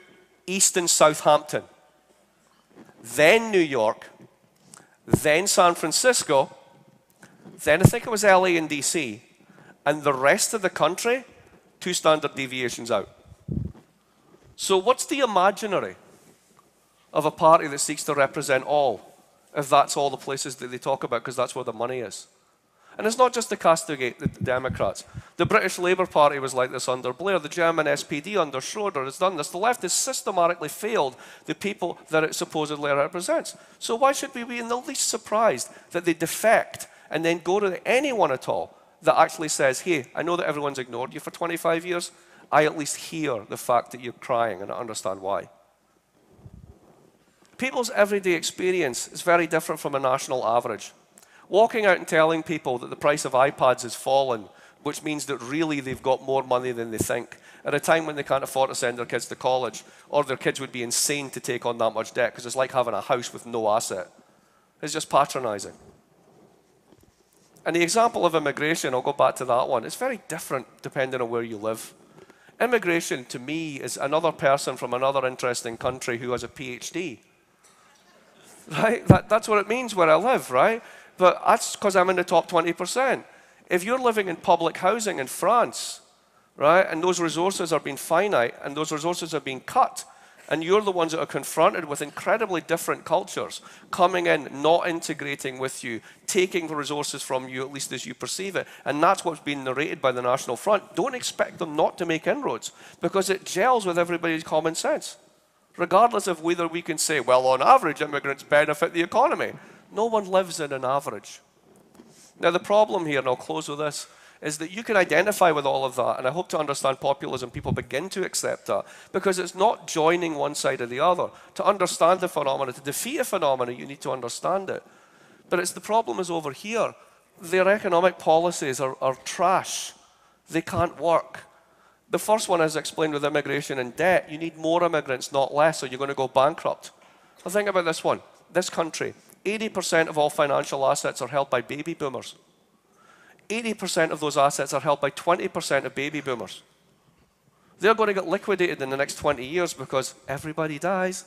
East and Southampton. Then New York. Then San Francisco. Then I think it was LA and DC. And the rest of the country, 2 standard deviations out. So what's the imaginary of a party that seeks to represent all, if that's all the places that they talk about, because that's where the money is? And it's not just to castigate the Democrats. The British Labour Party was like this under Blair. The German SPD under Schroeder has done this. The left has systematically failed the people that it supposedly represents. So why should we be in the least surprised that they defect and then go to anyone at all that actually says, hey, I know that everyone's ignored you for 25 years. I at least hear the fact that you're crying and I understand why. People's everyday experience is very different from a national average. Walking out and telling people that the price of iPads has fallen, which means that really they've got more money than they think, at a time when they can't afford to send their kids to college, or their kids would be insane to take on that much debt because it's like having a house with no asset. It's just patronizing. And the example of immigration, I'll go back to that one, it's very different depending on where you live. Immigration, to me, is another person from another interesting country who has a PhD. Right? That's what it means where I live, right? But that's because I'm in the top 20%. If you're living in public housing in France, right, and those resources are being finite, and those resources are being cut, and you're the ones that are confronted with incredibly different cultures, coming in, not integrating with you, taking the resources from you, at least as you perceive it, and that's what's being narrated by the National Front. Don't expect them not to make inroads, because it gels with everybody's common sense, regardless of whether we can say, well, on average, immigrants benefit the economy. No one lives in an average. Now, the problem here, and I'll close with this, is that you can identify with all of that, and I hope to understand populism, people begin to accept that, because it's not joining one side or the other. To understand the phenomena, to defeat a phenomena, you need to understand it. But the problem is over here. Their economic policies are trash. They can't work. The first one, as explained with immigration and debt, you need more immigrants, not less, or you're going to go bankrupt. Now think about this one. This country, 80% of all financial assets are held by baby boomers. 80% of those assets are held by 20% of baby boomers. They're going to get liquidated in the next 20 years because everybody dies.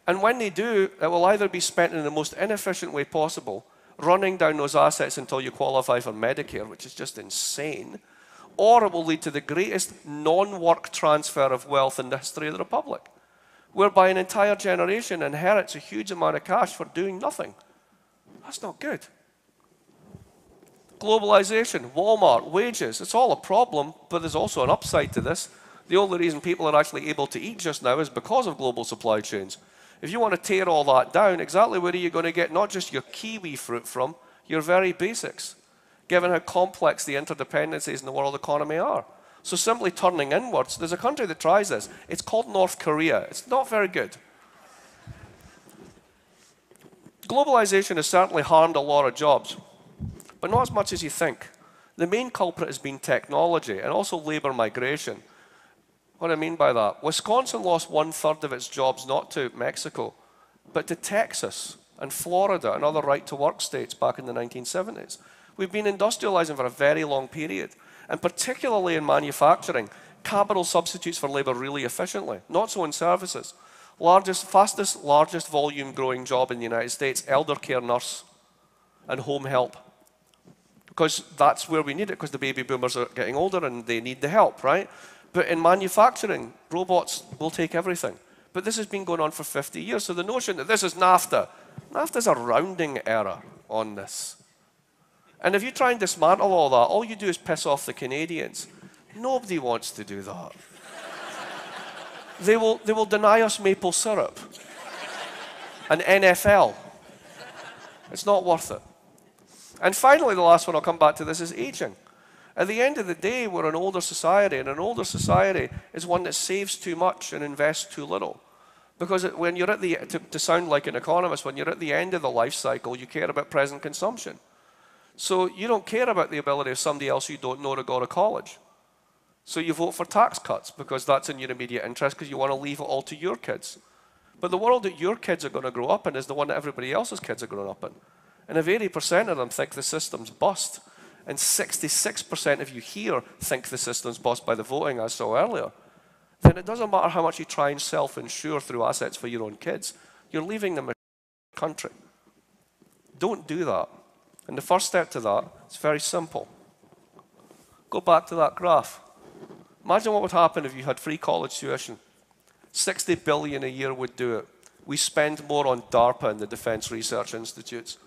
And when they do, it will either be spent in the most inefficient way possible, running down those assets until you qualify for Medicare, which is just insane, or it will lead to the greatest non-work transfer of wealth in the history of the Republic, whereby an entire generation inherits a huge amount of cash for doing nothing. That's not good. Globalization, Walmart, wages, it's all a problem, but there's also an upside to this. The only reason people are actually able to eat just now is because of global supply chains. If you want to tear all that down, exactly where are you going to get not just your kiwi fruit from, your very basics, given how complex the interdependencies in the world economy are. So simply turning inwards, there's a country that tries this. It's called North Korea. It's not very good. Globalization has certainly harmed a lot of jobs, but not as much as you think. The main culprit has been technology and also labor migration. What do I mean by that? Wisconsin lost 1/3 of its jobs not to Mexico, but to Texas and Florida and other right-to-work states back in the 1970s. We've been industrializing for a very long period, and particularly in manufacturing, capital substitutes for labor really efficiently, not so in services. Fastest, largest volume growing job in the United States, elder care nurse and home help. Because that's where we need it, because the baby boomers are getting older and they need the help, right? But in manufacturing, robots will take everything. But this has been going on for 50 years, so the notion that this is NAFTA, NAFTA's a rounding error on this. And if you try and dismantle all that, all you do is piss off the Canadians. Nobody wants to do that. They will deny us maple syrup and NFL. It's not worth it. And finally, the last one, I'll come back to this, is aging. At the end of the day, we're an older society, and an older society is one that saves too much and invests too little. Because when you're at the, to sound like an economist, when you're at the end of the life cycle, you care about present consumption. So you don't care about the ability of somebody else you don't know to go to college. So you vote for tax cuts because that's in your immediate interest, because you want to leave it all to your kids. But the world that your kids are going to grow up in is the one that everybody else's kids are growing up in. And if 80% of them think the system's bust, and 66% of you here think the system's bust by the voting I saw earlier, then it doesn't matter how much you try and self-insure through assets for your own kids. You're leaving them in the country. Don't do that. And the first step to that is very simple. Go back to that graph. Imagine what would happen if you had free college tuition. 60 billion a year would do it. We spend more on DARPA and the Defense Research Institutes.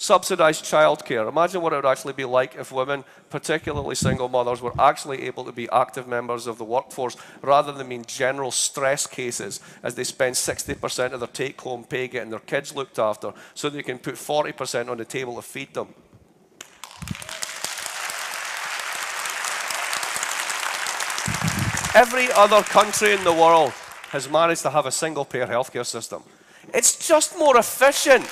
Subsidized childcare. Imagine what it would actually be like if women, particularly single mothers, were actually able to be active members of the workforce rather than being general stress cases as they spend 60% of their take-home pay getting their kids looked after so they can put 40% on the table to feed them. Every other country in the world has managed to have a single-payer healthcare system. It's just more efficient.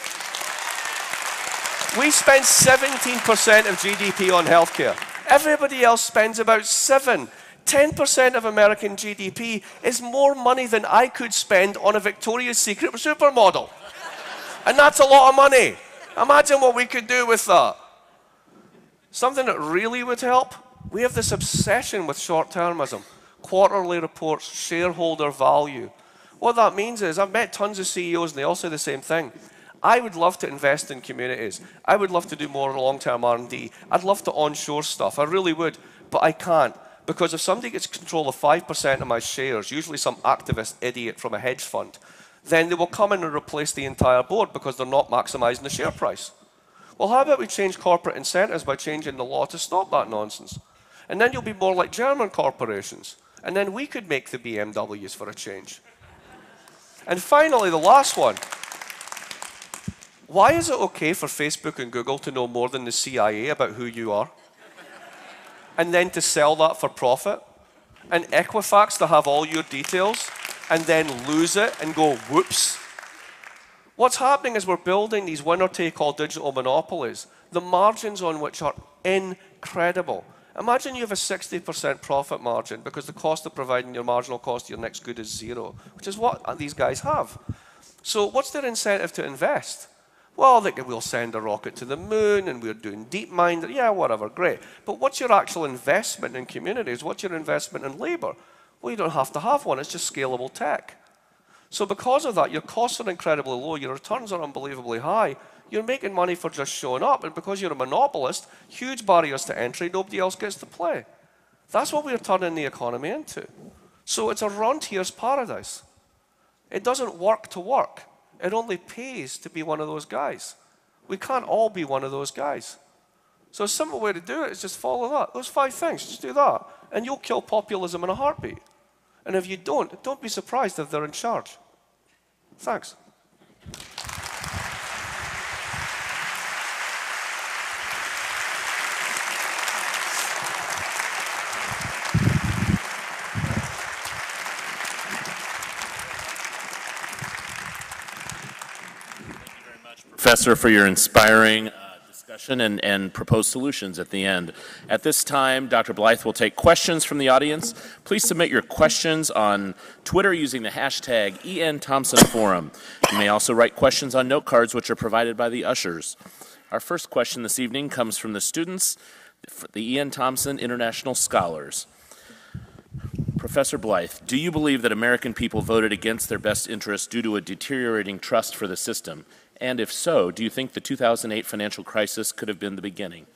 We spend 17% of GDP on healthcare. Everybody else spends about 7%. 10% of American GDP is more money than I could spend on a Victoria's Secret supermodel. And that's a lot of money. Imagine what we could do with that. Something that really would help, we have this obsession with short-termism. Quarterly reports, shareholder value. What that means is, I've met tons of CEOs and they all say the same thing. I would love to invest in communities. I would love to do more long-term R&D. I'd love to onshore stuff. I really would, but I can't. Because if somebody gets control of 5% of my shares, usually some activist idiot from a hedge fund, then they will come in and replace the entire board because they're not maximizing the share price. Well, how about we change corporate incentives by changing the law to stop that nonsense? And then you'll be more like German corporations. And then we could make the BMWs for a change. And finally, the last one. Why is it okay for Facebook and Google to know more than the CIA about who you are? And then to sell that for profit? And Equifax to have all your details and then lose it and go, whoops? What's happening is we're building these winner-take-all digital monopolies, the margins on which are incredible. Imagine you have a 60% profit margin because the cost of providing your marginal cost to your next good is 0, which is what these guys have. So what's their incentive to invest? Well, we'll send a rocket to the moon and we're doing deep mind. Yeah, whatever, great. But what's your actual investment in communities? What's your investment in labor? Well, you don't have to have one. It's just scalable tech. So because of that, your costs are incredibly low. Your returns are unbelievably high. You're making money for just showing up. And because you're a monopolist, huge barriers to entry, nobody else gets to play. That's what we're turning the economy into. So it's a rentier's paradise. It doesn't work to work. It only pays to be one of those guys. We can't all be one of those guys. So a simple way to do it is just follow that. Those 5 things, just do that. And you'll kill populism in a heartbeat. And if you don't be surprised if they're in charge. Thanks. Professor, for your inspiring discussion and proposed solutions at the end. At this time, Dr. Blyth will take questions from the audience. Please submit your questions on Twitter using the hashtag #ENThompsonForum. You may also write questions on note cards, which are provided by the ushers. Our first question this evening comes from the students, the Ian Thompson International Scholars. Professor Blyth, do you believe that American people voted against their best interests due to a deteriorating trust for the system? And if so, do you think the 2008 financial crisis could have been the beginning?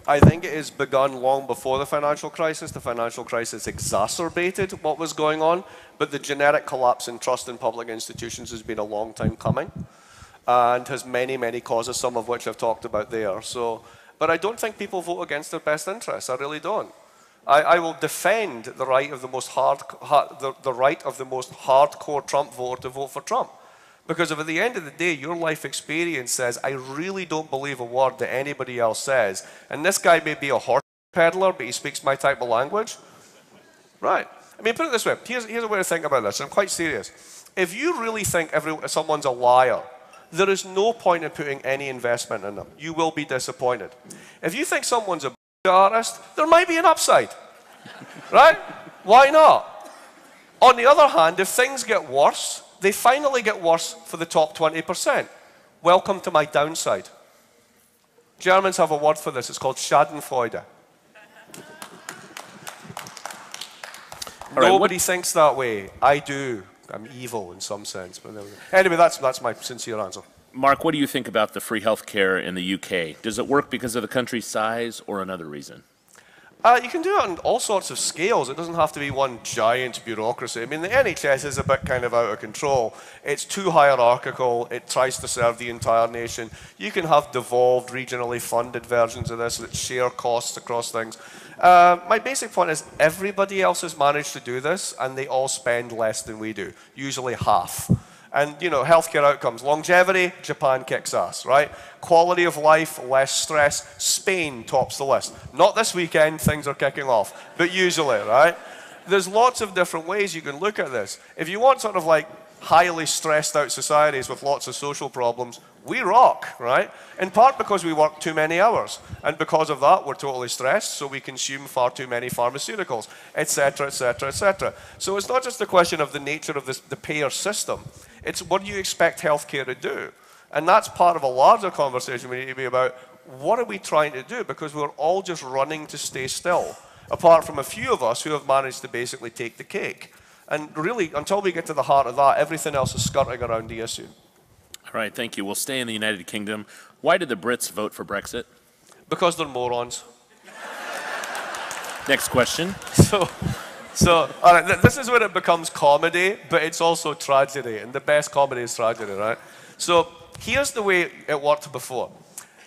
I think it has begun long before the financial crisis. The financial crisis exacerbated what was going on, but the genetic collapse in trust in public institutions has been a long time coming and has many, many causes, some of which I've talked about there. But I don't think people vote against their best interests. I really don't. I will defend the right of the most hardcore Trump voter to vote for Trump. Because if at the end of the day, your life experience says, I really don't believe a word that anybody else says, and this guy may be a horse peddler, but he speaks my type of language, right? I mean, put it this way. Here's a way to think about this. I'm quite serious. If you really think someone's a liar, there is no point in putting any investment in them. You will be disappointed. If you think someone's a artist, there might be an upside, right? Why not? On the other hand, if things get worse, they finally get worse for the top 20%. Welcome to my downside. Germans have a word for this. It's called Schadenfreude. Nobody thinks that way. I do. I'm evil in some sense. But anyway, that's my sincere answer. Mark, what do you think about the free health care in the UK? Does it work because of the country's size or another reason? You can do it on all sorts of scales. It doesn't have to be one giant bureaucracy. I mean, the NHS is a bit kind of out of control. It's too hierarchical. It tries to serve the entire nation. You can have devolved, regionally funded versions of this that share costs across things. My basic point is everybody else has managed to do this, and they all spend less than we do, usually half. And, you know, healthcare outcomes. Longevity, Japan kicks ass, right? Quality of life, less stress, Spain tops the list. Not this weekend, things are kicking off, but usually, right? There's lots of different ways you can look at this. If you want sort of like highly stressed out societies with lots of social problems, we rock, right? In part because we work too many hours. And because of that, we're totally stressed, so we consume far too many pharmaceuticals, etc., etc., etc. So it's not just a question of the nature of the payer system. It's what do you expect healthcare to do? And that's part of a larger conversation we need to be about what are we trying to do, because we're all just running to stay still, apart from a few of us who have managed to basically take the cake. And really, until we get to the heart of that, everything else is skirting around the issue. All right, thank you. We'll stay in the United Kingdom. Why did the Brits vote for Brexit? Because they're morons. Next question. So all right, this is where it becomes comedy, but it's also tragedy, and the best comedy is tragedy, right? So here's the way it worked before.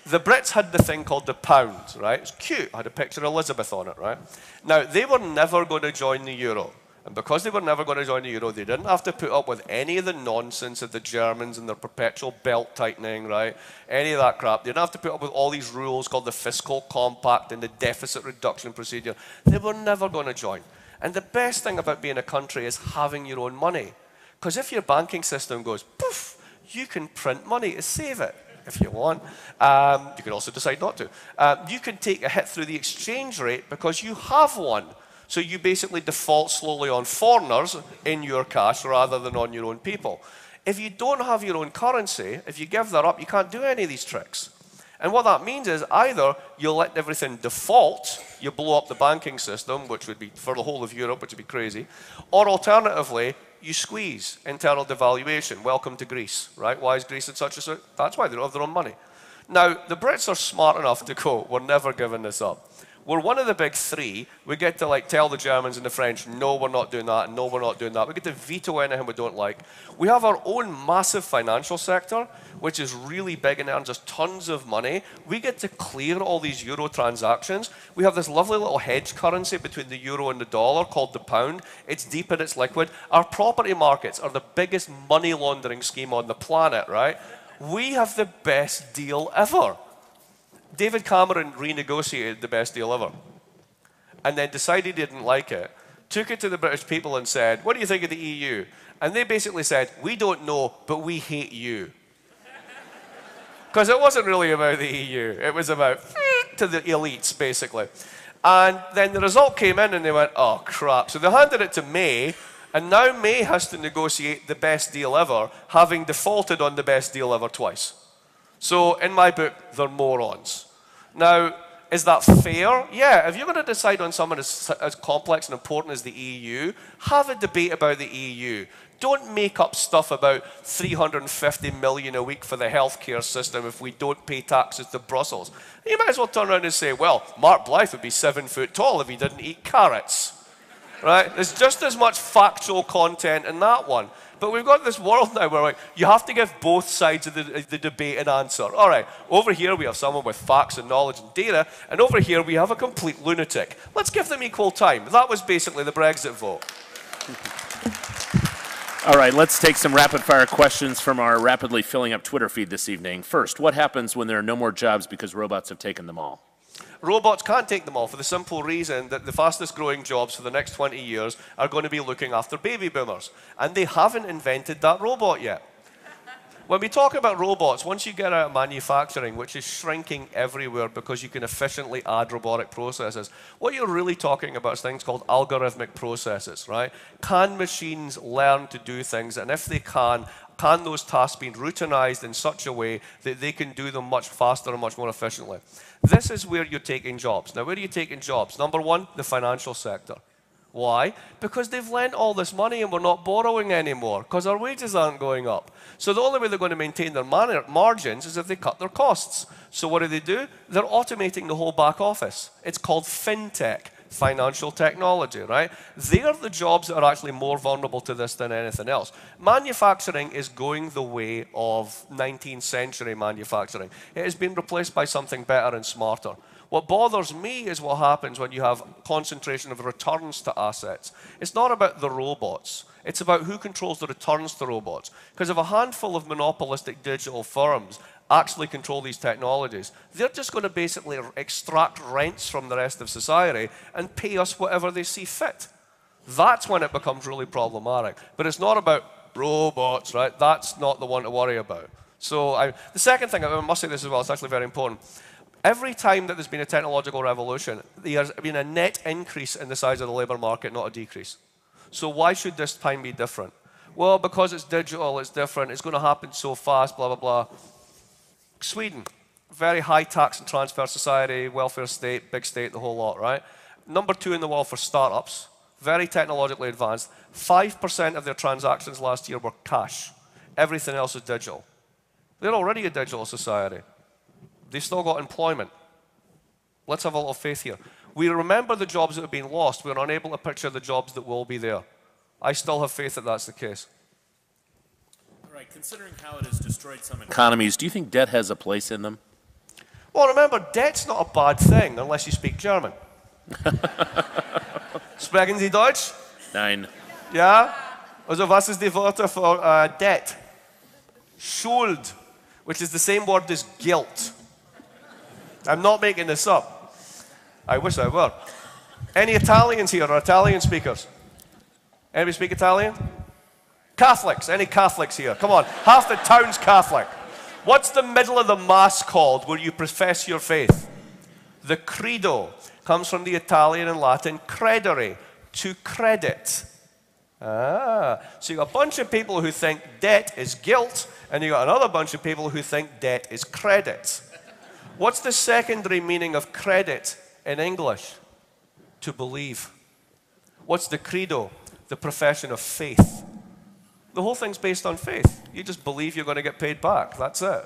The Brits had the thing called the pound, right? It's cute. I had a picture of Elizabeth on it, right? Now, they were never going to join the euro. And because they were never going to join the euro, they didn't have to put up with any of the nonsense of the Germans and their perpetual belt tightening, right? Any of that crap. They didn't have to put up with all these rules called the fiscal compact and the deficit reduction procedure. They were never going to join. And the best thing about being a country is having your own money. Because if your banking system goes, poof, you can print money to save it if you want. You can also decide not to. You can take a hit through the exchange rate because you have one. So you basically default slowly on foreigners in your cash rather than on your own people. If you don't have your own currency, if you give that up, you can't do any of these tricks. And what that means is either you let everything default, you blow up the banking system, which would be for the whole of Europe, which would be crazy, or alternatively, you squeeze internal devaluation. Welcome to Greece, right? Why is Greece in such a... That's why they don't have their own money. Now, the Brits are smart enough to go, we're never giving this up. We're one of the big three. We get to tell the Germans and the French, no, we're not doing that, no, we're not doing that. We get to veto anything we don't like. We have our own massive financial sector, which is really big and earns us tons of money. We get to clear all these euro transactions. We have this lovely little hedge currency between the euro and the dollar called the pound. It's deep and it's liquid. Our property markets are the biggest money laundering scheme on the planet, right? We have the best deal ever. David Cameron renegotiated the best deal ever and then decided he didn't like it, took it to the British people and said, what do you think of the EU? And they basically said, we don't know, but we hate you. Because it wasn't really about the EU. It was about to the elites, basically. And then the result came in and they went, oh, crap. So they handed it to May, and now May has to negotiate the best deal ever, having defaulted on the best deal ever twice. So in my book, they're morons. Now, is that fair? Yeah, if you're going to decide on something as complex and important as the EU, have a debate about the EU. Don't make up stuff about 350 million a week for the healthcare system if we don't pay taxes to Brussels. You might as well turn around and say, well, Mark Blyth would be 7 foot tall if he didn't eat carrots. Right? There's just as much factual content in that one. But we've got this world now where you have to give both sides of the debate an answer. All right, over here we have someone with facts and knowledge and data, and over here we have a complete lunatic. Let's give them equal time. That was basically the Brexit vote. All right, let's take some rapid-fire questions from our rapidly filling up Twitter feed this evening. First, what happens when there are no more jobs because robots have taken them all? Robots can't take them all for the simple reason that the fastest growing jobs for the next 20 years are going to be looking after baby boomers. And they haven't invented that robot yet. When we talk about robots, once you get out of manufacturing, which is shrinking everywhere because you can efficiently add robotic processes, what you're really talking about is things called algorithmic processes, right? Can machines learn to do things? And if they can those tasks be routinized in such a way that they can do them much faster and much more efficiently? This is where you're taking jobs. Now, where are you taking jobs? Number one, the financial sector. Why? Because they've lent all this money and we're not borrowing anymore because our wages aren't going up. So the only way they're going to maintain their margins is if they cut their costs. So what do? They're automating the whole back office. It's called fintech, financial technology, right? They're the jobs that are actually more vulnerable to this than anything else. Manufacturing is going the way of 19th century manufacturing. It has been replaced by something better and smarter. What bothers me is what happens when you have concentration of returns to assets. It's not about the robots. It's about who controls the returns to robots. Because if a handful of monopolistic digital firms actually control these technologies, they're just going to basically extract rents from the rest of society and pay us whatever they see fit. That's when it becomes really problematic. But it's not about robots, right? That's not the one to worry about. So the second thing, I must say this as well, it's actually very important. Every time that there's been a technological revolution, there's been a net increase in the size of the labor market, not a decrease. So why should this time be different? Well, because it's digital, it's different, it's going to happen so fast, blah, blah, blah. Sweden, very high tax and transfer society, welfare state, big state, the whole lot, right? Number 2 in the world for startups, very technologically advanced. 5% of their transactions last year were cash. Everything else is digital. They're already a digital society. They've still got employment. Let's have a little faith here. We remember the jobs that have been lost. We're unable to picture the jobs that will be there. I still have faith that that's the case. All right, considering how it has destroyed some economies, do you think debt has a place in them? Well, remember, debt's not a bad thing unless you speak German. Sprechen Sie Deutsch? Nein. Ja? Also, was ist die Worte für debt? Schuld, which is the same word as guilt. I'm not making this up. I wish I were. Any Italians here or Italian speakers? Anybody speak Italian? Catholics. Any Catholics here? Come on. Half the town's Catholic. What's the middle of the Mass called where you profess your faith? The Credo comes from the Italian and Latin credere, to credit. So you got a bunch of people who think debt is guilt, and you got another bunch of people who think debt is credit. What's the secondary meaning of credit in English? To believe. What's the credo? The profession of faith. The whole thing's based on faith. You just believe you're going to get paid back. That's it.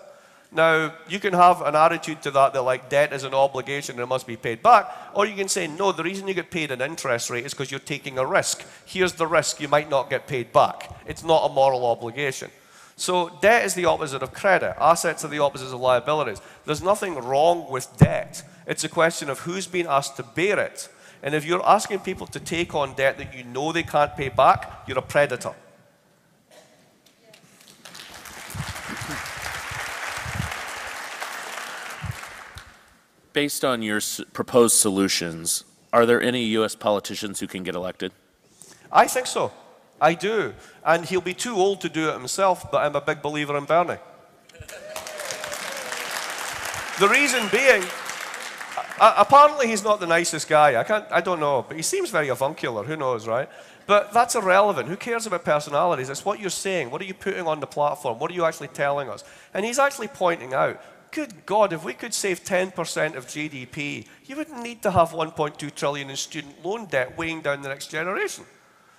Now, you can have an attitude to that like debt is an obligation and it must be paid back, or you can say, no, the reason you get paid an interest rate is because you're taking a risk. Here's the risk, you might not get paid back. It's not a moral obligation. So debt is the opposite of credit. Assets are the opposites of liabilities. There's nothing wrong with debt. It's a question of who's been asked to bear it. And if you're asking people to take on debt that you know they can't pay back, you're a predator. Based on your proposed solutions, are there any U.S. politicians who can get elected? I think so. I do. And he'll be too old to do it himself, but I'm a big believer in Bernie. The reason being, apparently he's not the nicest guy. I don't know, but he seems very avuncular. Who knows, right? But that's irrelevant. Who cares about personalities? It's what you're saying. What are you putting on the platform? What are you actually telling us? And he's actually pointing out, good God, if we could save 10% of GDP, you wouldn't need to have 1.2 trillion in student loan debt weighing down the next generation.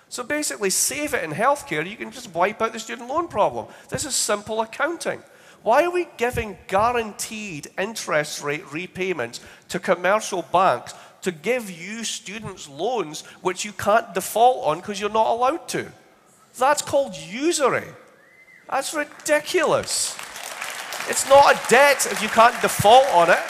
So basically, save it in healthcare, you can just wipe out the student loan problem. This is simple accounting. Why are we giving guaranteed interest rate repayments to commercial banks to give you students loans which you can't default on because you're not allowed to? That's called usury. That's ridiculous. It's not a debt if you can't default on it.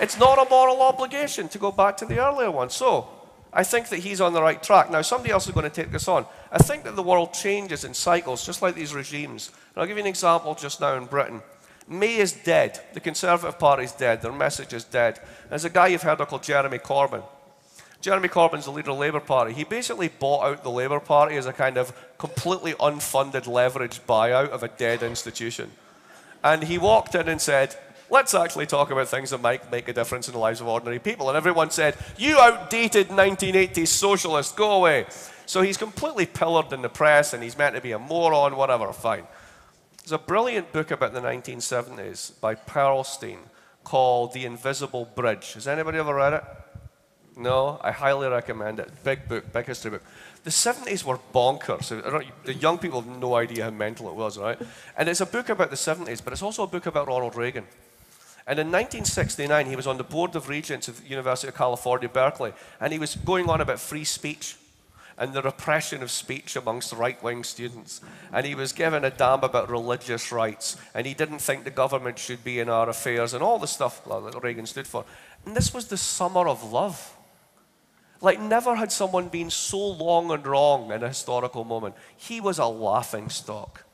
It's not a moral obligation, to go back to the earlier one. So, I think that he's on the right track. Now, somebody else is going to take this on. I think that the world changes in cycles, just like these regimes. And I'll give you an example just now in Britain. May is dead. The Conservative Party is dead. Their message is dead. There's a guy you've heard of called Jeremy Corbyn. Jeremy Corbyn's the leader of the Labour Party. He basically bought out the Labour Party as a kind of completely unfunded, leveraged buyout of a dead institution. And he walked in and said, let's actually talk about things that might make a difference in the lives of ordinary people. And everyone said, you outdated 1980s socialist, go away. So he's completely pillared in the press, and he's meant to be a moron, whatever, fine. There's a brilliant book about the 1970s by Perlstein called The Invisible Bridge. Has anybody ever read it? No? I highly recommend it. Big book, big history book. The 70s were bonkers. The young people have no idea how mental it was, right? And it's a book about the 70s, but it's also a book about Ronald Reagan. And in 1969, he was on the Board of Regents of the University of California, Berkeley, and he was going on about free speech and the repression of speech amongst right-wing students. And he was giving a damn about religious rights, and he didn't think the government should be in our affairs, and all the stuff that Reagan stood for. And this was the summer of love. Like, never had someone been so long and wrong in a historical moment. He was a laughingstock.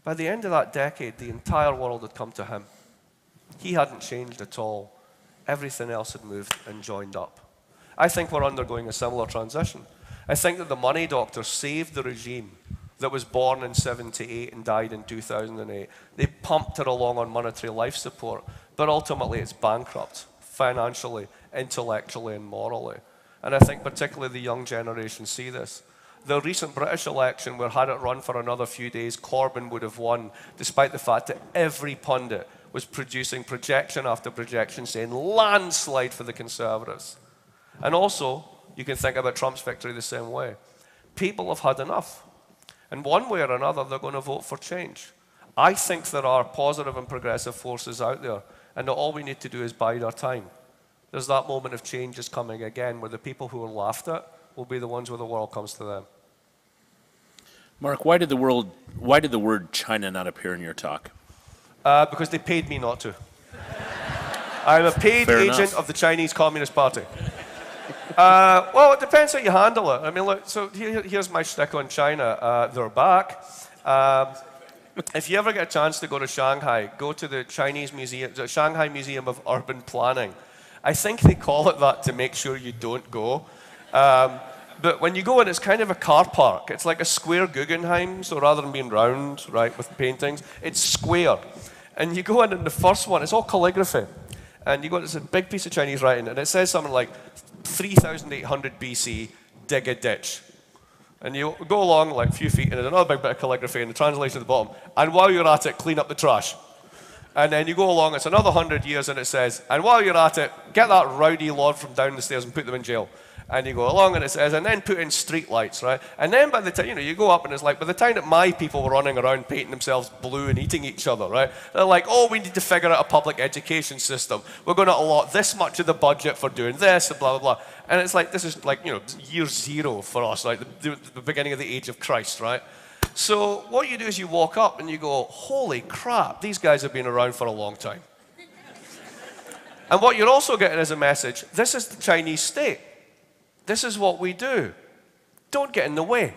By the end of that decade, the entire world had come to him. He hadn't changed at all. Everything else had moved and joined up. I think we're undergoing a similar transition. I think that the money doctors saved the regime that was born in 78 and died in 2008. They pumped it along on monetary life support, but ultimately it's bankrupt, financially, intellectually, and morally. And I think particularly the young generation see this. the recent British election, where had it run for another few days, Corbyn would have won, despite the fact that every pundit was producing projection after projection saying landslide for the Conservatives. And also, you can think about Trump's victory the same way. People have had enough. And one way or another, they're going to vote for change. I think there are positive and progressive forces out there, and that all we need to do is bide our time. There's that moment of change is coming again, where the people who are laughed at will be the ones where the world comes to them. Mark, why did the word China not appear in your talk? Because they paid me not to. I'm a paid agent of the Chinese Communist Party. Well, it depends how you handle it. I mean, look, so here's my shtick on China. They're back. If you ever get a chance to go to Shanghai, go to the Chinese Museum, the Shanghai Museum of Urban Planning. I think they call it that to make sure you don't go. But when you go in, it's kind of a car park. It's like a square Guggenheim, so rather than being round, right, with paintings, it's square. And you go in, and the first one, it's all calligraphy. And you go, it's a big piece of Chinese writing, and it says something like 3,800 BC, dig a ditch. And you go along like a few feet, and there's another big bit of calligraphy, and the translation at the bottom. And while you're at it, clean up the trash. And then you go along, it's another 100 years, and it says, and while you're at it, get that rowdy lord from down the stairs and put them in jail. And you go along, and it says, and then put in street lights, right? And then by the time, you go up, and it's like, by the time that my people were running around painting themselves blue and eating each other, right? They're like, oh, we need to figure out a public education system. We're going to allot this much of the budget for doing this, and blah, blah, blah. And it's like, this is like, year zero for us, like the beginning of the age of Christ, right? So what you do is you walk up, and you go, holy crap, these guys have been around for a long time. And what you're also getting as a message, this is the Chinese state. This is what we do. Don't get in the way.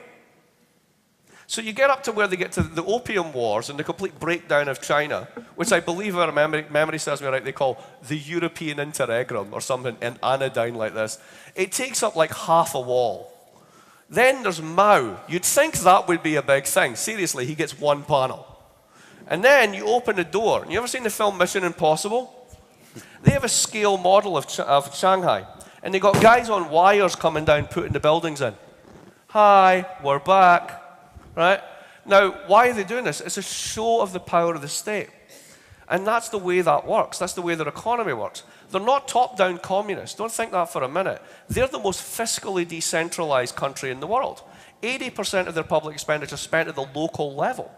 So you get up to where they get to the Opium Wars and the complete breakdown of China, which I believe, if memory serves me right, they call the European Interregnum or something, an anodyne like this. It takes up like half a wall. Then there's Mao. You'd think that would be a big thing. Seriously, he gets one panel. And then you open the door. You ever seen the film Mission Impossible? They have a scale model of Shanghai. And they got guys on wires coming down, putting the buildings in. Hi, we're back. Right? Now, why are they doing this? It's a show of the power of the state. And that's the way that works. That's the way their economy works. They're not top-down communists. Don't think that for a minute. They're the most fiscally decentralized country in the world. 80% of their public expenditure is spent at the local level.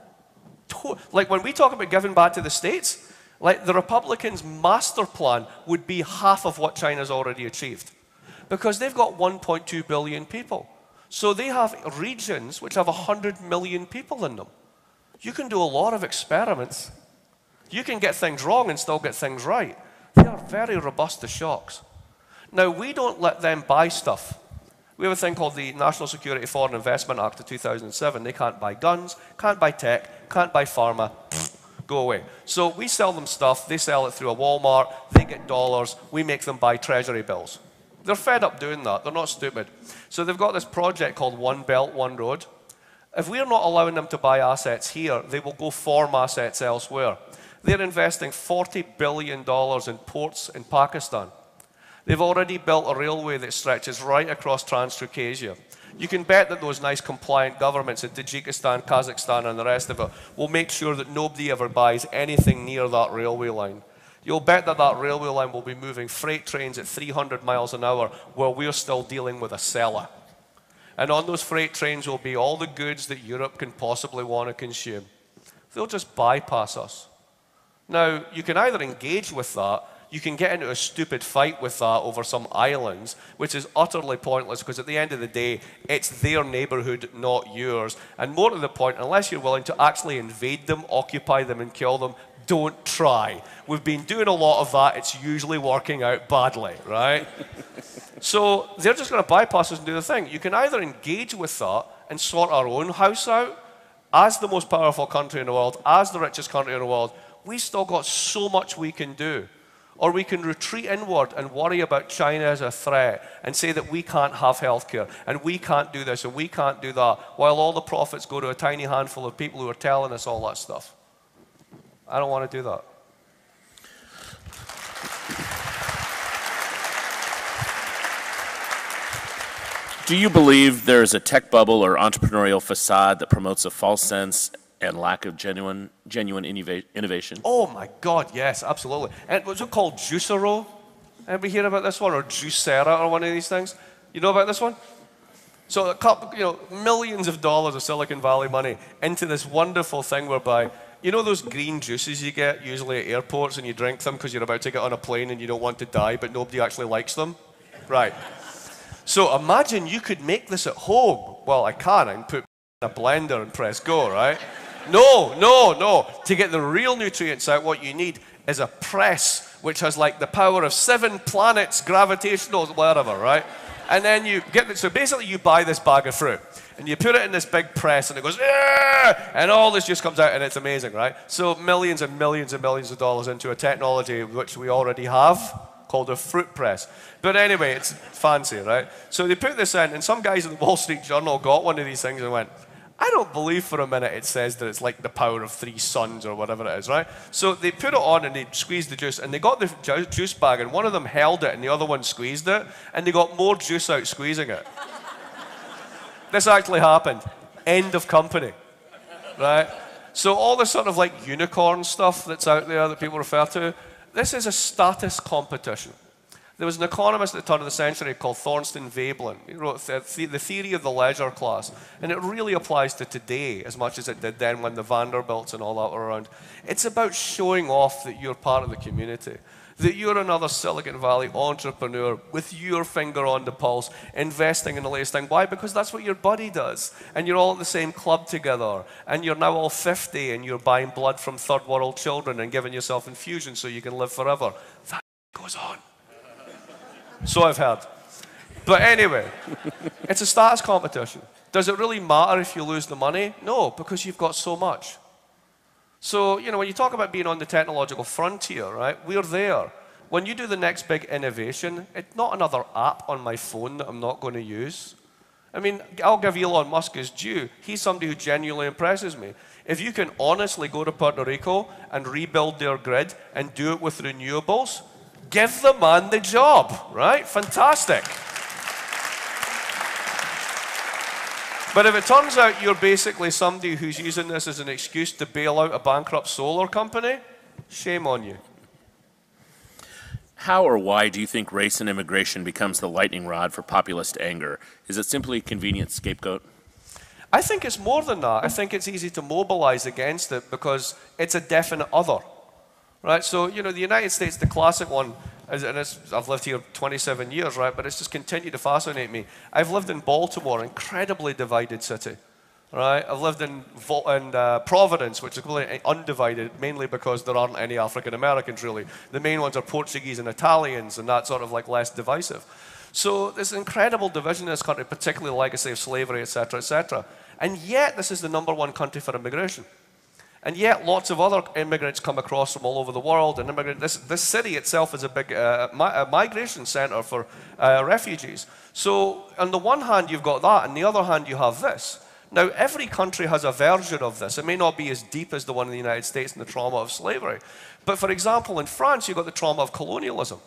Like when we talk about giving back to the states, like the Republicans' master plan would be half of what China's already achieved. Because they've got 1.2 billion people. So they have regions which have 100 million people in them. You can do a lot of experiments. You can get things wrong and still get things right. They are very robust to shocks. Now, we don't let them buy stuff. We have a thing called the National Security Foreign Investment Act of 2007. They can't buy guns, can't buy tech, can't buy pharma. Go away. So we sell them stuff. They sell it through a Walmart. They get dollars. We make them buy treasury bills. They're fed up doing that. They're not stupid. So they've got this project called One Belt, One Road. If we're not allowing them to buy assets here, they will go form assets elsewhere. They're investing $40 billion in ports in Pakistan. They've already built a railway that stretches right across Transcaucasia. You can bet that those nice compliant governments in Tajikistan, Kazakhstan, and the rest of it will make sure that nobody ever buys anything near that railway line. You'll bet that that railway line will be moving freight trains at 300 miles an hour while we're still dealing with a cellar. And on those freight trains will be all the goods that Europe can possibly want to consume. They'll just bypass us. Now, you can either engage with that, you can get into a stupid fight with that over some islands, which is utterly pointless because at the end of the day, it's their neighborhood, not yours. And more to the point, unless you're willing to actually invade them, occupy them, and kill them, don't try. We've been doing a lot of that. It's usually working out badly, right? So they're just going to bypass us and do the thing. You can either engage with that and sort our own house out as the most powerful country in the world, as the richest country in the world. We've still got so much we can do. Or we can retreat inward and worry about China as a threat and say that we can't have healthcare and we can't do this and we can't do that, while all the profits go to a tiny handful of people who are telling us all that stuff. I don't want to do that. Do you believe there is a tech bubble or entrepreneurial facade that promotes a false sense and lack of genuine innovation? Oh my God, yes, absolutely. And what's it called, Juicero? Anybody hear about this one, or Juicera, or one of these things? You know about this one? So a couple, millions of dollars of Silicon Valley money into this wonderful thing whereby, you know those green juices you get usually at airports and you drink them because you're about to get on a plane and you don't want to die, but nobody actually likes them? Right. So imagine you could make this at home. Well, I can put in a blender and press go, right? No. To get the real nutrients out, what you need is a press which has like the power of 7 planets, gravitational, whatever, right? And then you get it. So basically you buy this bag of fruit and you put it in this big press and it goes, and all this just comes out and it's amazing, right? So millions and millions and millions of dollars into a technology which we already have called a fruit press. But anyway, it's fancy, right? So they put this in and some guys in the Wall Street Journal got one of these things and went, I don't believe for a minute it says that it's like the power of 3 suns or whatever it is, right? So they put it on and they squeezed the juice and they got the juice bag and one of them held it and the other one squeezed it and they got more juice out squeezing it. This actually happened. End of company, right? So all this sort of like unicorn stuff that's out there that people refer to, this is a status competition. There was an economist at the turn of the century called Thorstein Veblen. He wrote The Theory of the Leisure Class, and it really applies to today as much as it did then when the Vanderbilts and all that were around. It's about showing off that you're part of the community, that you're another Silicon Valley entrepreneur with your finger on the pulse, investing in the latest thing. Why? Because that's what your buddy does, and you're all at the same club together, and you're now all 50, and you're buying blood from third world children and giving yourself infusions so you can live forever. That goes on. So I've heard. But anyway, it's a status competition. Does it really matter if you lose the money? No, because you've got so much. So, when you talk about being on the technological frontier, right, we're there. When you do the next big innovation, it's not another app on my phone that I'm not going to use. I mean, I'll give Elon Musk his due. He's somebody who genuinely impresses me. If you can honestly go to Puerto Rico and rebuild their grid and do it with renewables, give the man the job, right? Fantastic. But if it turns out you're basically somebody who's using this as an excuse to bail out a bankrupt solar company, shame on you. How or why do you think race and immigration becomes the lightning rod for populist anger? Is it simply a convenient scapegoat? I think it's more than that. I think it's easy to mobilize against it because it's a definite other. Right, so, the United States, the classic one, and I've lived here 27 years, right, but it's just continued to fascinate me. I've lived in Baltimore, incredibly divided city, right? I've lived in Providence, which is completely undivided, mainly because there aren't any African Americans, really. The main ones are Portuguese and Italians, and that's sort of like less divisive. So there's incredible division in this country, particularly the legacy of slavery, et cetera, et cetera. And yet, this is the #1 country for immigration. And yet, lots of other immigrants come across from all over the world. And this city itself is a big migration center for refugees. So, on the one hand, you've got that. On the other hand, you have this. Now, every country has a version of this. It may not be as deep as the one in the United States and the trauma of slavery. But, for example, in France, you've got the trauma of colonialism.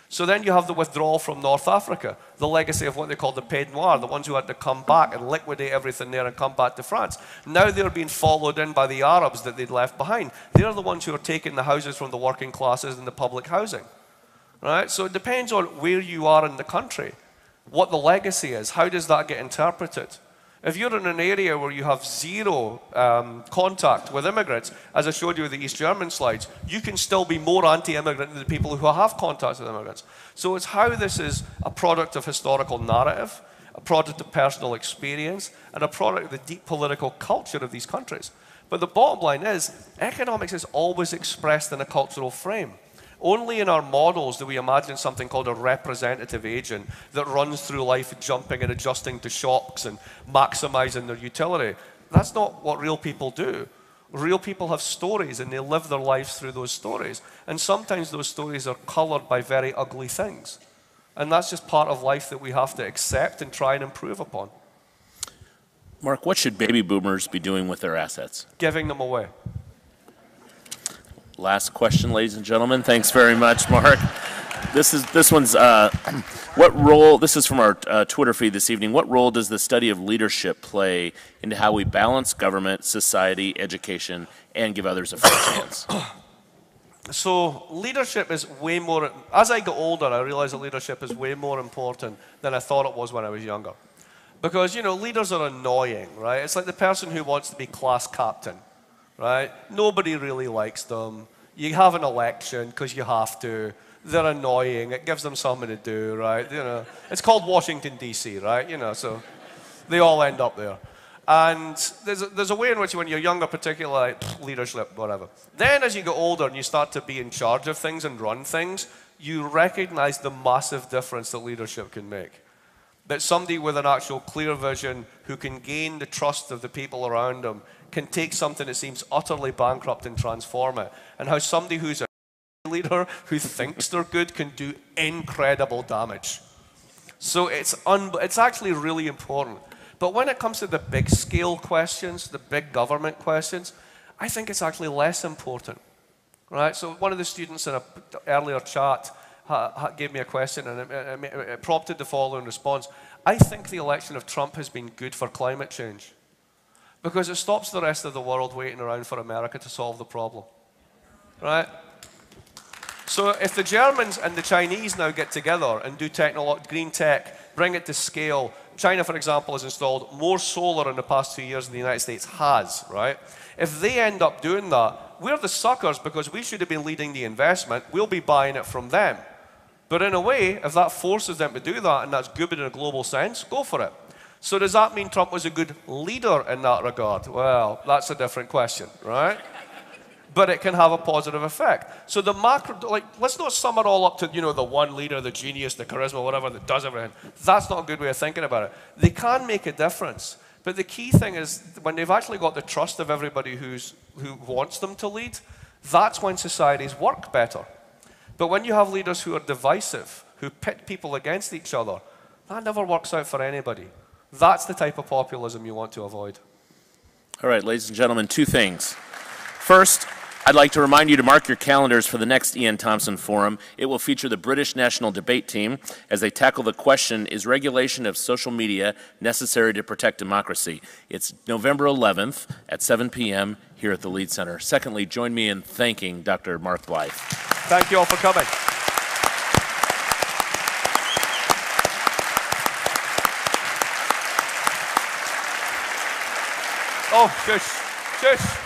So then you have the withdrawal from North Africa, the legacy of what they call the Pied Noir, the ones who had to come back and liquidate everything there and come back to France. Now they're being followed in by the Arabs that they'd left behind. They're the ones who are taking the houses from the working classes and the public housing. Right? So it depends on where you are in the country, what the legacy is, how does that get interpreted. If you're in an area where you have zero contact with immigrants, as I showed you with the East German slides, you can still be more anti-immigrant than the people who have contact with immigrants. So it's how this is a product of historical narrative, a product of personal experience, and a product of the deep political culture of these countries. But the bottom line is, economics is always expressed in a cultural frame. Only in our models do we imagine something called a representative agent that runs through life jumping and adjusting to shocks and maximizing their utility. That's not what real people do. Real people have stories and they live their lives through those stories. And sometimes those stories are colored by very ugly things. And that's just part of life that we have to accept and try and improve upon. Mark, what should baby boomers be doing with their assets? Giving them away. Last question, ladies and gentlemen. Thanks very much, Mark. This one's what role? This is from our Twitter feed this evening. What role does the study of leadership play into how we balance government, society, education, and give others a fair chance? So leadership is way more. As I get older, I realize that leadership is way more important than I thought it was when I was younger. Because leaders are annoying, right? It's like the person who wants to be class captain, right? Nobody really likes them. You have an election because you have to. They're annoying. It gives them something to do, right? It's called Washington, D.C., right? So they all end up there. And there's a way in which when you're younger, particularly leadership, whatever. Then as you get older and you start to be in charge of things and run things, you recognize the massive difference that leadership can make. That somebody with an actual clear vision who can gain the trust of the people around them can take something that seems utterly bankrupt and transform it. And how somebody who's a leader who thinks they're good can do incredible damage. So it's actually really important. But when it comes to the big scale questions, the big government questions, I think it's actually less important. Right? So one of the students in an earlier chat gave me a question and it prompted the following response. I think the election of Trump has been good for climate change because it stops the rest of the world waiting around for America to solve the problem. Right? So if the Germans and the Chinese now get together and do green tech, bring it to scale. China, for example, has installed more solar in the past 2 years than the United States has, right? If they end up doing that, we're the suckers because we should have been leading the investment. We'll be buying it from them. But in a way, if that forces them to do that and that's good in a global sense, go for it. So does that mean Trump was a good leader in that regard? Well, that's a different question, right? But it can have a positive effect. So the macro, let's not sum it all up to, the one leader, the genius, the charisma, whatever, that does everything. That's not a good way of thinking about it. They can make a difference. But the key thing is, when they've actually got the trust of everybody who wants them to lead, that's when societies work better. But when you have leaders who are divisive, who pit people against each other, that never works out for anybody. That's the type of populism you want to avoid. All right, ladies and gentlemen, two things. First, I'd like to remind you to mark your calendars for the next Ian Thompson Forum. It will feature the British National Debate Team as they tackle the question, is regulation of social media necessary to protect democracy? It's November 11th at 7 p.m. here at the Lead Center. Secondly, join me in thanking Dr. Mark Blyth. Thank you all for coming. Oh, shush, shush.